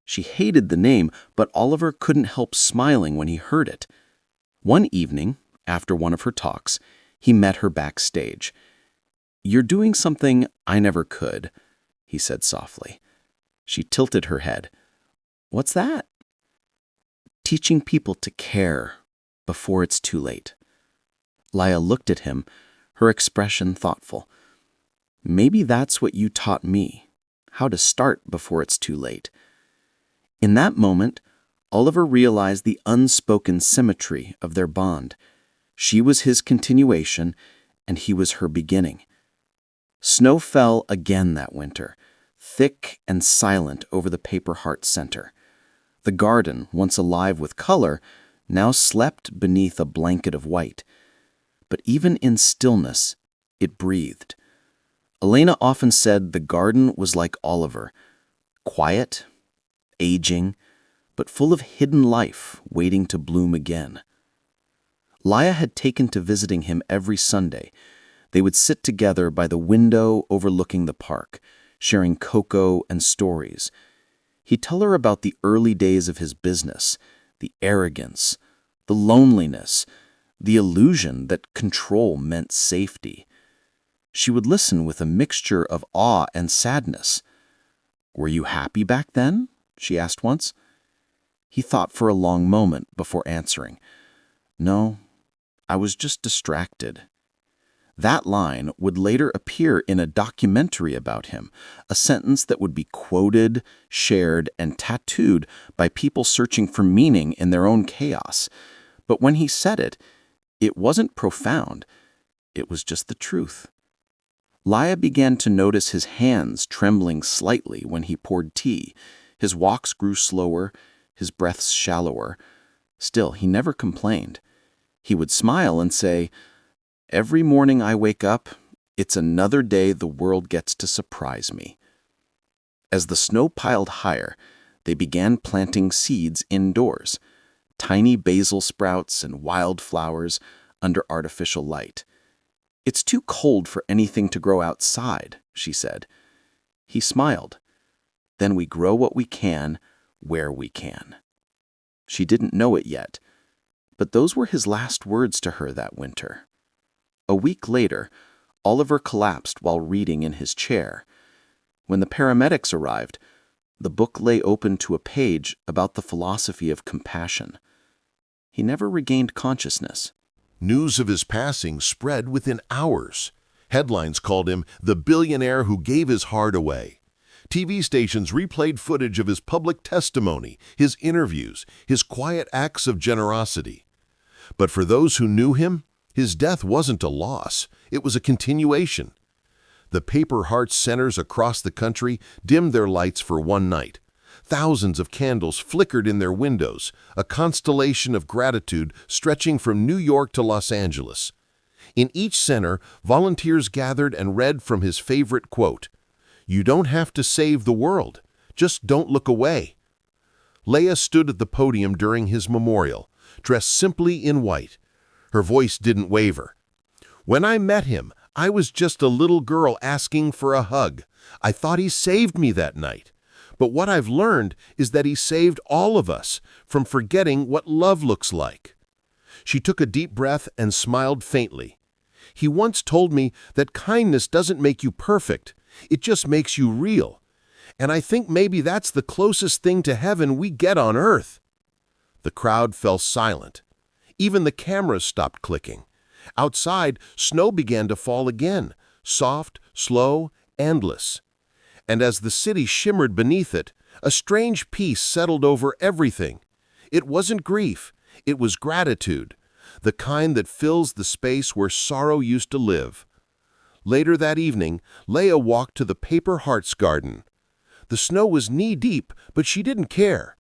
She hated the name, but Oliver couldn't help smiling when he heard it. One evening, after one of her talks, he met her backstage. "You're doing something I never could," he said softly. She tilted her head. "What's that?" "Teaching people to care before it's too late." Laya looked at him, her expression thoughtful. "Maybe that's what you taught me, how to start before it's too late." In that moment, Oliver realized the unspoken symmetry of their bond. She was his continuation, and he was her beginning. Snow fell again that winter, thick and silent over the Paper Heart Center. The garden, once alive with color, now slept beneath a blanket of white. But even in stillness, it breathed. Elena often said the garden was like Oliver, quiet, aging, but full of hidden life waiting to bloom again. Laya had taken to visiting him every Sunday. They would sit together by the window overlooking the park, sharing cocoa and stories. He'd tell her about the early days of his business, the arrogance, the loneliness, the illusion that control meant safety. She would listen with a mixture of awe and sadness. "Were you happy back then?" she asked once. He thought for a long moment before answering. "No, I was just distracted." That line would later appear in a documentary about him, a sentence that would be quoted, shared, and tattooed by people searching for meaning in their own chaos. But when he said it, it wasn't profound. It was just the truth. Laya began to notice his hands trembling slightly when he poured tea. His walks grew slower, his breaths shallower. Still, he never complained. He would smile and say, "Every morning I wake up, it's another day the world gets to surprise me." As the snow piled higher, they began planting seeds indoors, tiny basil sprouts and wildflowers under artificial light. "It's too cold for anything to grow outside," she said. He smiled. "Then we grow what we can, where we can." She didn't know it yet, but those were his last words to her that winter. A week later, Oliver collapsed while reading in his chair. When the paramedics arrived, the book lay open to a page about the philosophy of compassion. He never regained consciousness. News of his passing spread within hours. Headlines called him the billionaire who gave his heart away. TV stations replayed footage of his public testimony, his interviews, his quiet acts of generosity. But for those who knew him, his death wasn't a loss, it was a continuation. The Paper Hearts centers across the country dimmed their lights for one night. Thousands of candles flickered in their windows, a constellation of gratitude stretching from New York to Los Angeles. In each center, volunteers gathered and read from his favorite quote, "You don't have to save the world, just don't look away." Laya stood at the podium during his memorial, dressed simply in white. Her voice didn't waver. "When I met him, I was just a little girl asking for a hug. I thought he saved me that night. But what I've learned is that he saved all of us from forgetting what love looks like." She took a deep breath and smiled faintly. "He once told me that kindness doesn't make you perfect, it just makes you real. And I think maybe that's the closest thing to heaven we get on earth." The crowd fell silent. Even the cameras stopped clicking. Outside, snow began to fall again, soft, slow, endless. And as the city shimmered beneath it, a strange peace settled over everything. It wasn't grief, it was gratitude, the kind that fills the space where sorrow used to live. Later that evening, Laya walked to the Paper Hearts garden. The snow was knee-deep, but she didn't care.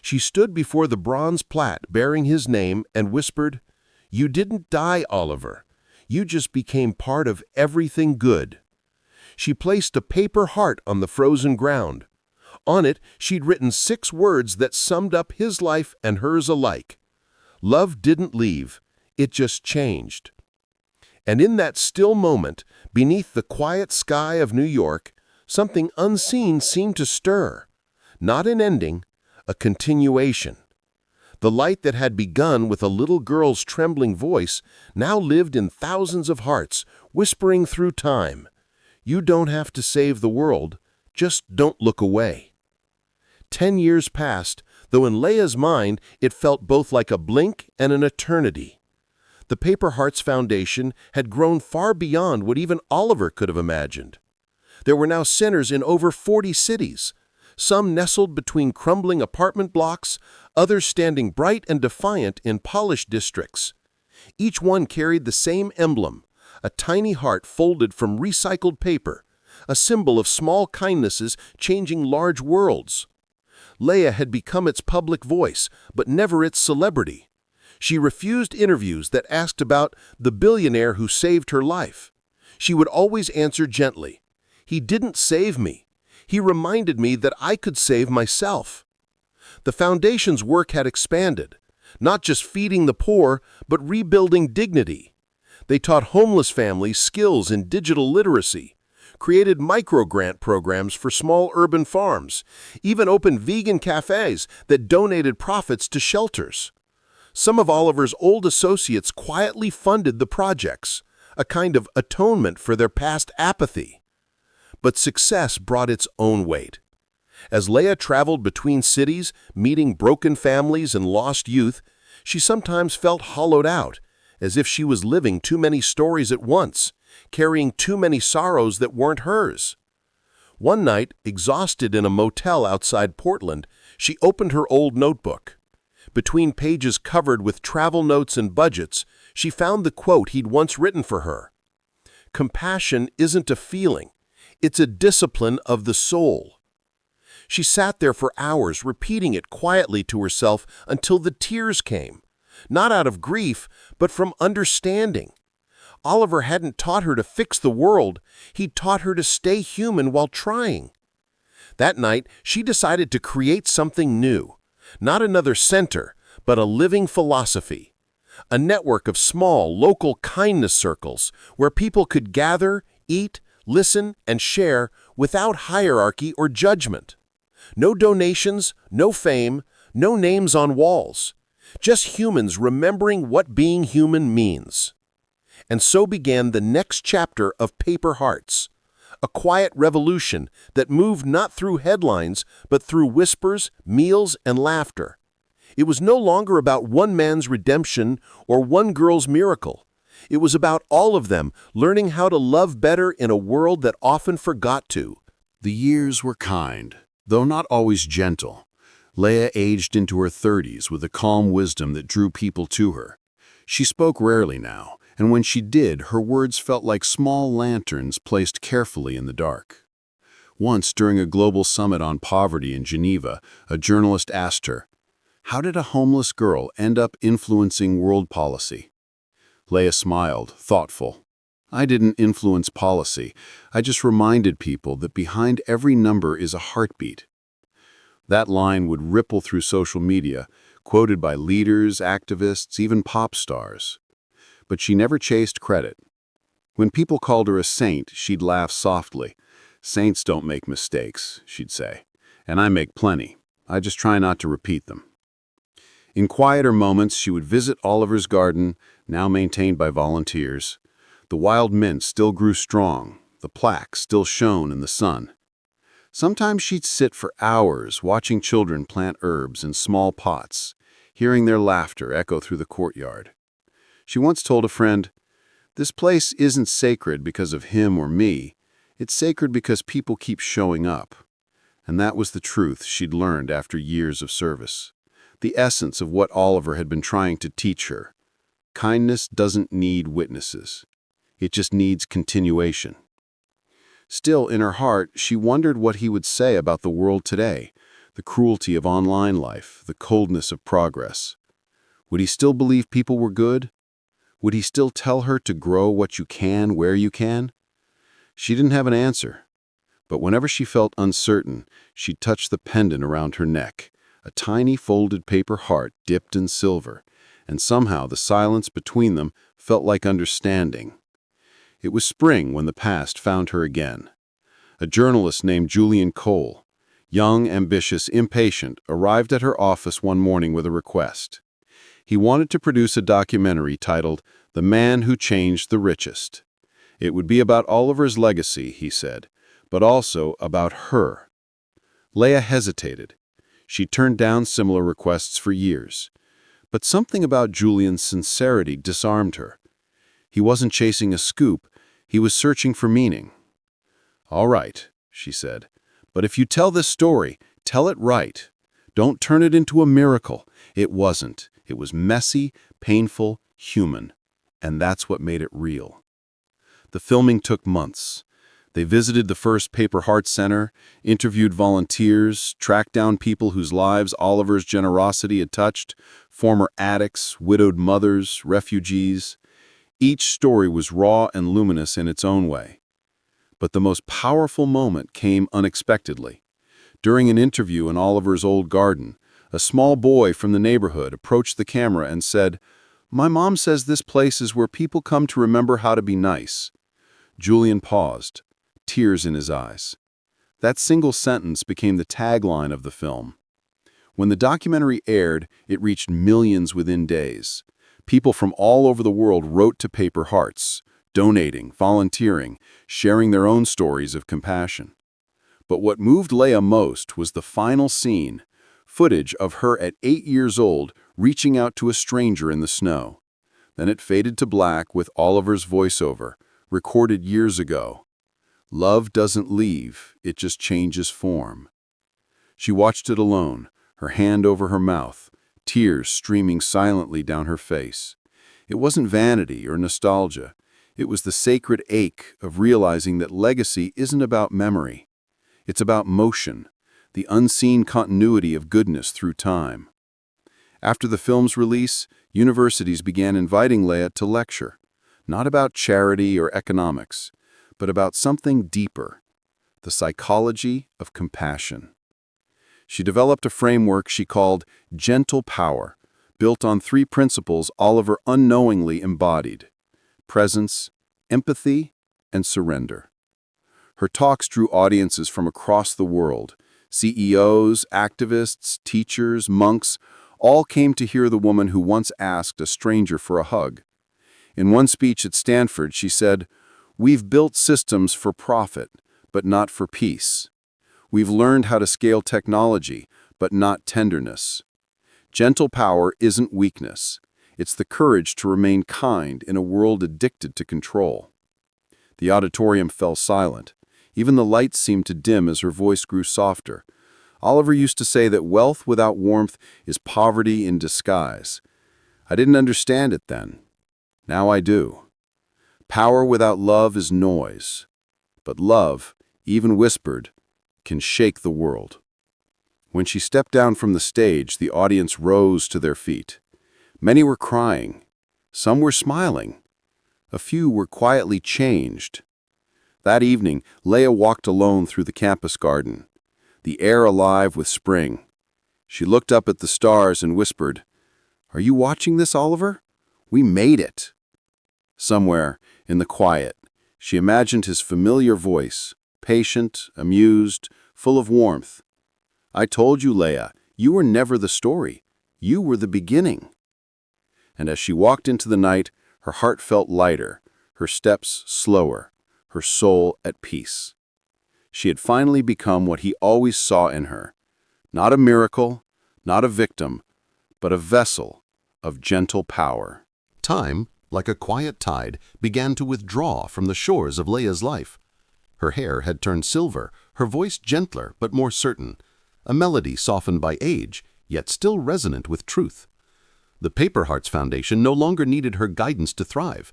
She stood before the bronze plat bearing his name and whispered, "You didn't die, Oliver. You just became part of everything good." She placed a paper heart on the frozen ground. On it, she'd written 6 words that summed up his life and hers alike. Love didn't leave, it just changed. And in that still moment, beneath the quiet sky of New York, something unseen seemed to stir. Not an ending, a continuation. The light that had begun with a little girl's trembling voice now lived in thousands of hearts, whispering through time, "You don't have to save the world, just don't look away." 10 years passed, though in Laya's mind it felt both like a blink and an eternity. The Paper Hearts Foundation had grown far beyond what even Oliver could have imagined. There were now centers in over 40 cities, some nestled between crumbling apartment blocks, others standing bright and defiant in polished districts. Each one carried the same emblem, a tiny heart folded from recycled paper, a symbol of small kindnesses changing large worlds. Laya had become its public voice, but never its celebrity. She refused interviews that asked about the billionaire who saved her life. She would always answer gently, "He didn't save me. He reminded me that I could save myself." The foundation's work had expanded, not just feeding the poor, but rebuilding dignity. They taught homeless families skills in digital literacy, created micro-grant programs for small urban farms, even opened vegan cafes that donated profits to shelters. Some of Oliver's old associates quietly funded the projects, a kind of atonement for their past apathy. But success brought its own weight. As Laya traveled between cities, meeting broken families and lost youth, she sometimes felt hollowed out, as if she was living too many stories at once, carrying too many sorrows that weren't hers. One night, exhausted in a motel outside Portland, she opened her old notebook. Between pages covered with travel notes and budgets, she found the quote he'd once written for her. "Compassion isn't a feeling. It's a discipline of the soul." She sat there for hours, repeating it quietly to herself until the tears came, not out of grief, but from understanding. Oliver hadn't taught her to fix the world, he'd taught her to stay human while trying. That night, she decided to create something new, not another center, but a living philosophy. A network of small, local kindness circles where people could gather, eat, listen, and share without hierarchy or judgment. No donations, no fame, no names on walls. Just humans remembering what being human means. And so began the next chapter of Paper Hearts, a quiet revolution that moved not through headlines, but through whispers, meals, and laughter. It was no longer about one man's redemption or one girl's miracle. It was about all of them learning how to love better in a world that often forgot to. The years were kind, though not always gentle. Laya aged into her 30s with a calm wisdom that drew people to her. She spoke rarely now, and when she did, her words felt like small lanterns placed carefully in the dark. Once, during a global summit on poverty in Geneva, a journalist asked her, "How did a homeless girl end up influencing world policy?" Laya smiled, thoughtful. "I didn't influence policy. I just reminded people that behind every number is a heartbeat." That line would ripple through social media, quoted by leaders, activists, even pop stars. But she never chased credit. When people called her a saint, she'd laugh softly. "Saints don't make mistakes," she'd say, "and I make plenty. I just try not to repeat them." In quieter moments, she would visit Oliver's garden, now maintained by volunteers. The wild mint still grew strong, the plaque still shone in the sun. Sometimes she'd sit for hours watching children plant herbs in small pots, hearing their laughter echo through the courtyard. She once told a friend, "This place isn't sacred because of him or me. It's sacred because people keep showing up." And that was the truth she'd learned after years of service. The essence of what Oliver had been trying to teach her. Kindness doesn't need witnesses. It just needs continuation. Still, in her heart, she wondered what he would say about the world today, the cruelty of online life, the coldness of progress. Would he still believe people were good? Would he still tell her to grow what you can where you can? She didn't have an answer. But whenever she felt uncertain, she'd touch the pendant around her neck, a tiny folded paper heart dipped in silver, and somehow the silence between them felt like understanding. It was spring when the past found her again. A journalist named Julian Cole, young, ambitious, impatient, arrived at her office one morning with a request. He wanted to produce a documentary titled "The Man Who Changed the Richest." It would be about Oliver's legacy, he said, but also about her. Laya hesitated. She turned down similar requests for years. But something about Julian's sincerity disarmed her. He wasn't chasing a scoop, he was searching for meaning. "All right," she said, "but if you tell this story, tell it right. Don't turn it into a miracle. It wasn't. It was messy, painful, human. And that's what made it real." The filming took months. They visited the first Paper Heart Center, interviewed volunteers, tracked down people whose lives Oliver's generosity had touched, former addicts, widowed mothers, refugees. Each story was raw and luminous in its own way. But the most powerful moment came unexpectedly. During an interview in Oliver's old garden, a small boy from the neighborhood approached the camera and said, "My mom says this place is where people come to remember how to be nice." Julian paused, tears in his eyes. That single sentence became the tagline of the film. When the documentary aired, it reached millions within days. People from all over the world wrote to Paper Hearts, donating, volunteering, sharing their own stories of compassion. But what moved Laya most was the final scene, footage of her at 8 years old reaching out to a stranger in the snow. Then it faded to black with Oliver's voiceover, recorded years ago. "Love doesn't leave, it just changes form." She watched it alone, her hand over her mouth, tears streaming silently down her face. It wasn't vanity or nostalgia. It was the sacred ache of realizing that legacy isn't about memory. It's about motion, the unseen continuity of goodness through time. After the film's release, universities began inviting Laya to lecture, not about charity or economics, but about something deeper, the psychology of compassion. She developed a framework she called gentle power, built on 3 principles Oliver unknowingly embodied: presence, empathy, and surrender. Her talks drew audiences from across the world. CEOs, activists, teachers, monks, all came to hear the woman who once asked a stranger for a hug. In one speech at Stanford, she said, "We've built systems for profit, but not for peace. We've learned how to scale technology, but not tenderness. Gentle power isn't weakness. It's the courage to remain kind in a world addicted to control. The auditorium fell silent. Even the lights seemed to dim as her voice grew softer. Oliver used to say that wealth without warmth is poverty in disguise. I didn't understand it then. Now I do. Power without love is noise. But love, even whispered, can shake the world. When she stepped down from the stage, the audience rose to their feet. Many were crying. Some were smiling. A few were quietly changed. That evening, Laya walked alone through the campus garden, the air alive with spring. She looked up at the stars and whispered, "Are you watching this, Oliver? We made it." Somewhere, in the quiet, she imagined his familiar voice, patient, amused, full of warmth. "I told you, Laya, you were never the story. You were the beginning." And as she walked into the night, her heart felt lighter, her steps slower, her soul at peace. She had finally become what he always saw in her. Not a miracle, not a victim, but a vessel of gentle power. Time, like a quiet tide, began to withdraw from the shores of Laya's life. Her hair had turned silver, her voice gentler but more certain, a melody softened by age, yet still resonant with truth. The Paper Hearts Foundation no longer needed her guidance to thrive.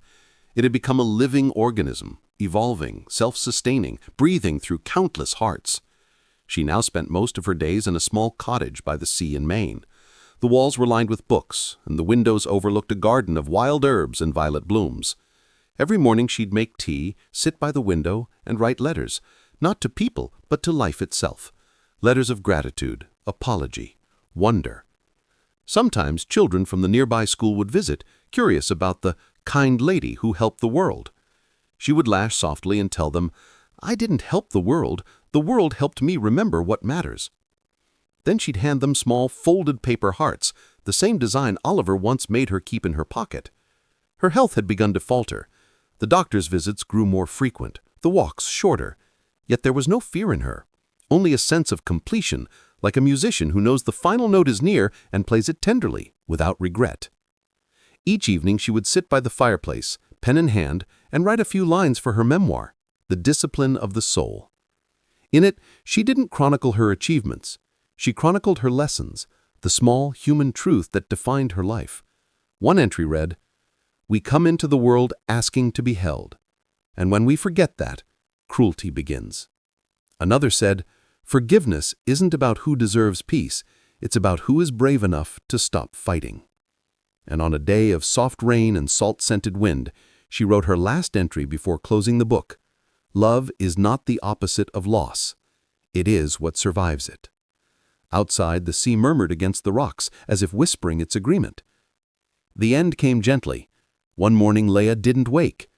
It had become a living organism, evolving, self-sustaining, breathing through countless hearts. She now spent most of her days in a small cottage by the sea in Maine. The walls were lined with books, and the windows overlooked a garden of wild herbs and violet blooms. Every morning she'd make tea, sit by the window, and write letters, not to people, but to life itself. Letters of gratitude, apology, wonder. Sometimes children from the nearby school would visit, curious about the kind lady who helped the world. She would laugh softly and tell them, "I didn't help the world helped me remember what matters." Then she'd hand them small folded paper hearts, the same design Oliver once made her keep in her pocket. Her health had begun to falter. The doctor's visits grew more frequent, the walks shorter. Yet there was no fear in her, only a sense of completion, like a musician who knows the final note is near and plays it tenderly, without regret. Each evening she would sit by the fireplace, pen in hand, and write a few lines for her memoir, The Discipline of the Soul. In it, she didn't chronicle her achievements. She chronicled her lessons, the small human truth that defined her life. One entry read, "We come into the world asking to be held, and when we forget that, cruelty begins." Another said, "Forgiveness isn't about who deserves peace, it's about who is brave enough to stop fighting." And on a day of soft rain and salt-scented wind, she wrote her last entry before closing the book. "Love is not the opposite of loss. It is what survives it." Outside, the sea murmured against the rocks, as if whispering its agreement. The end came gently. One morning Laya didn't wake.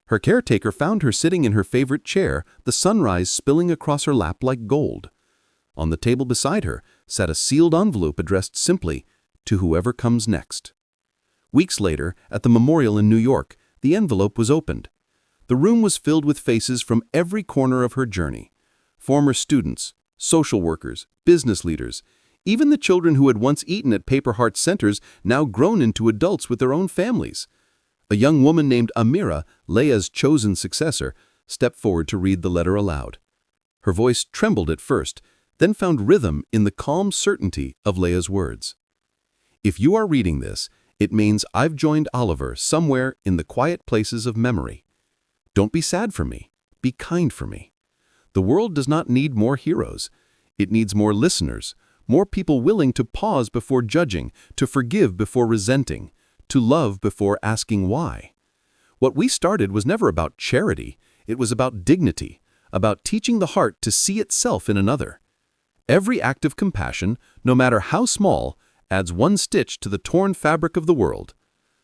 Her caretaker found her sitting in her favorite chair, the sunrise spilling across her lap like gold. On the table beside her sat a sealed envelope addressed simply, "To whoever comes next." Weeks later, at the memorial in New York, the envelope was opened. The room was filled with faces from every corner of her journey. Former students, social workers, business leaders, even the children who had once eaten at Paper Heart centers, now grown into adults with their own families. A young woman named Amira, Laya's chosen successor, stepped forward to read the letter aloud. Her voice trembled at first, then found rhythm in the calm certainty of Laya's words. "If you are reading this, it means I've joined Oliver somewhere in the quiet places of memory. Don't be sad for me. Be kind for me. The world does not need more heroes. It needs more listeners, more people willing to pause before judging, to forgive before resenting, to love before asking why." What we started was never about charity. It was about dignity, about teaching the heart to see itself in another. Every act of compassion, no matter how small, adds one stitch to the torn fabric of the world.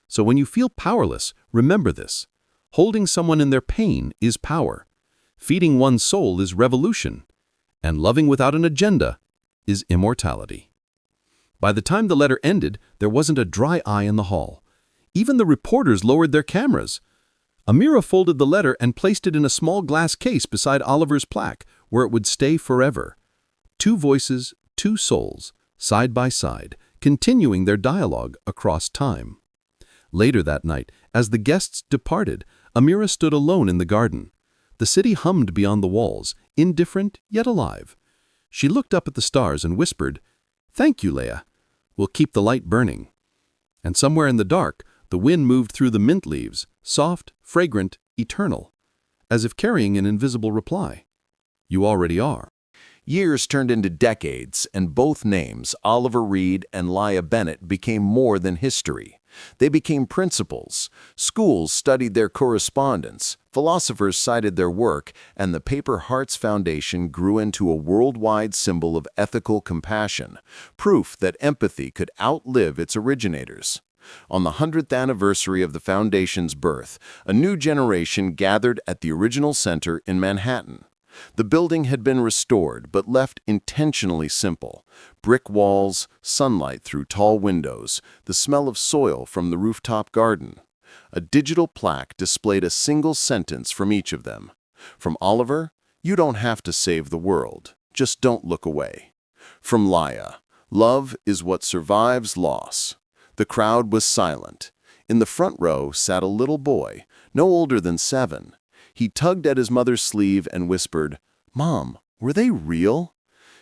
So when you feel powerless, remember this. Holding someone in their pain is power. Feeding one's soul is revolution. And loving without an agenda is immortality. By the time the letter ended, there wasn't a dry eye in the hall. Even the reporters lowered their cameras. Amira folded the letter and placed it in a small glass case beside Oliver's plaque, where it would stay forever. Two voices, two souls, side by side, continuing their dialogue across time. Later that night, as the guests departed, Amira stood alone in the garden. The city hummed beyond the walls, indifferent yet alive. She looked up at the stars and whispered, "Thank you, Laya. We'll keep the light burning." And somewhere in the dark, the wind moved through the mint leaves, soft, fragrant, eternal, as if carrying an invisible reply. You already are. Years turned into decades, and both names, Oliver Reid and Laya Bennett, became more than history. They became principles. Schools studied their correspondence, philosophers cited their work, and the Paper Hearts Foundation grew into a worldwide symbol of ethical compassion, proof that empathy could outlive its originators. On the 100th anniversary of the Foundation's birth, a new generation gathered at the original center in Manhattan. The building had been restored, but left intentionally simple. Brick walls, sunlight through tall windows, the smell of soil from the rooftop garden. A digital plaque displayed a single sentence from each of them. From Oliver, "You don't have to save the world. Just don't look away." From Laya, "Love is what survives loss." The crowd was silent. In the front row sat a little boy, no older than 7. He tugged at his mother's sleeve and whispered, "Mom, were they real?"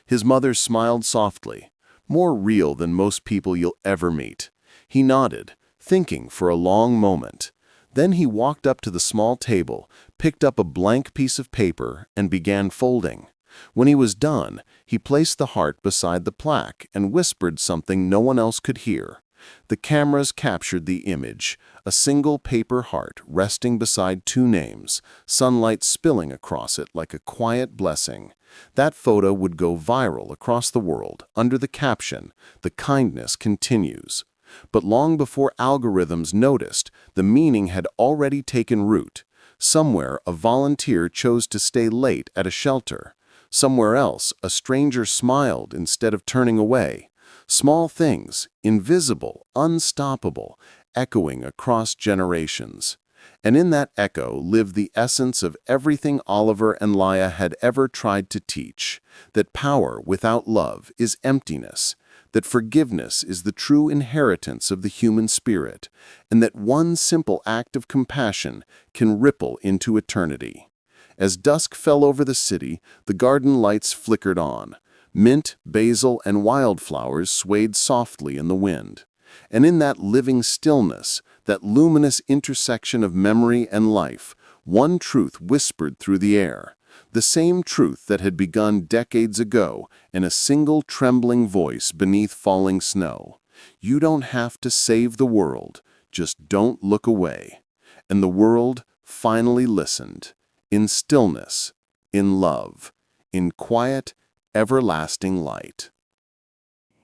His mother smiled softly, "More real than most people you'll ever meet." He nodded, thinking for a long moment. Then he walked up to the small table, picked up a blank piece of paper, and began folding. When he was done, he placed the heart beside the plaque and whispered something no one else could hear. The cameras captured the image, a single paper heart resting beside 2 names, sunlight spilling across it like a quiet blessing. That photo would go viral across the world under the caption, "The kindness continues." But long before algorithms noticed, the meaning had already taken root. Somewhere, a volunteer chose to stay late at a shelter. Somewhere else, a stranger smiled instead of turning away. Small things, invisible, unstoppable, echoing across generations. And in that echo lived the essence of everything Oliver and Laya had ever tried to teach, that power without love is emptiness, that forgiveness is the true inheritance of the human spirit, and that one simple act of compassion can ripple into eternity. As dusk fell over the city, the garden lights flickered on. Mint, basil, and wildflowers swayed softly in the wind. And in that living stillness, that luminous intersection of memory and life, one truth whispered through the air, the same truth that had begun decades ago in a single trembling voice beneath falling snow. You don't have to save the world, just don't look away. And the world finally listened, in stillness, in love, in quiet, everlasting light.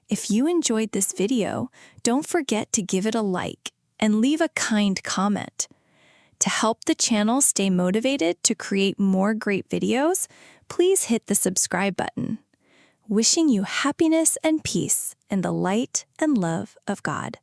If you enjoyed this video, don't forget to give it a like and leave a kind comment. To help the channel stay motivated to create more great videos, please hit the subscribe button. Wishing you happiness and peace in the light and love of God.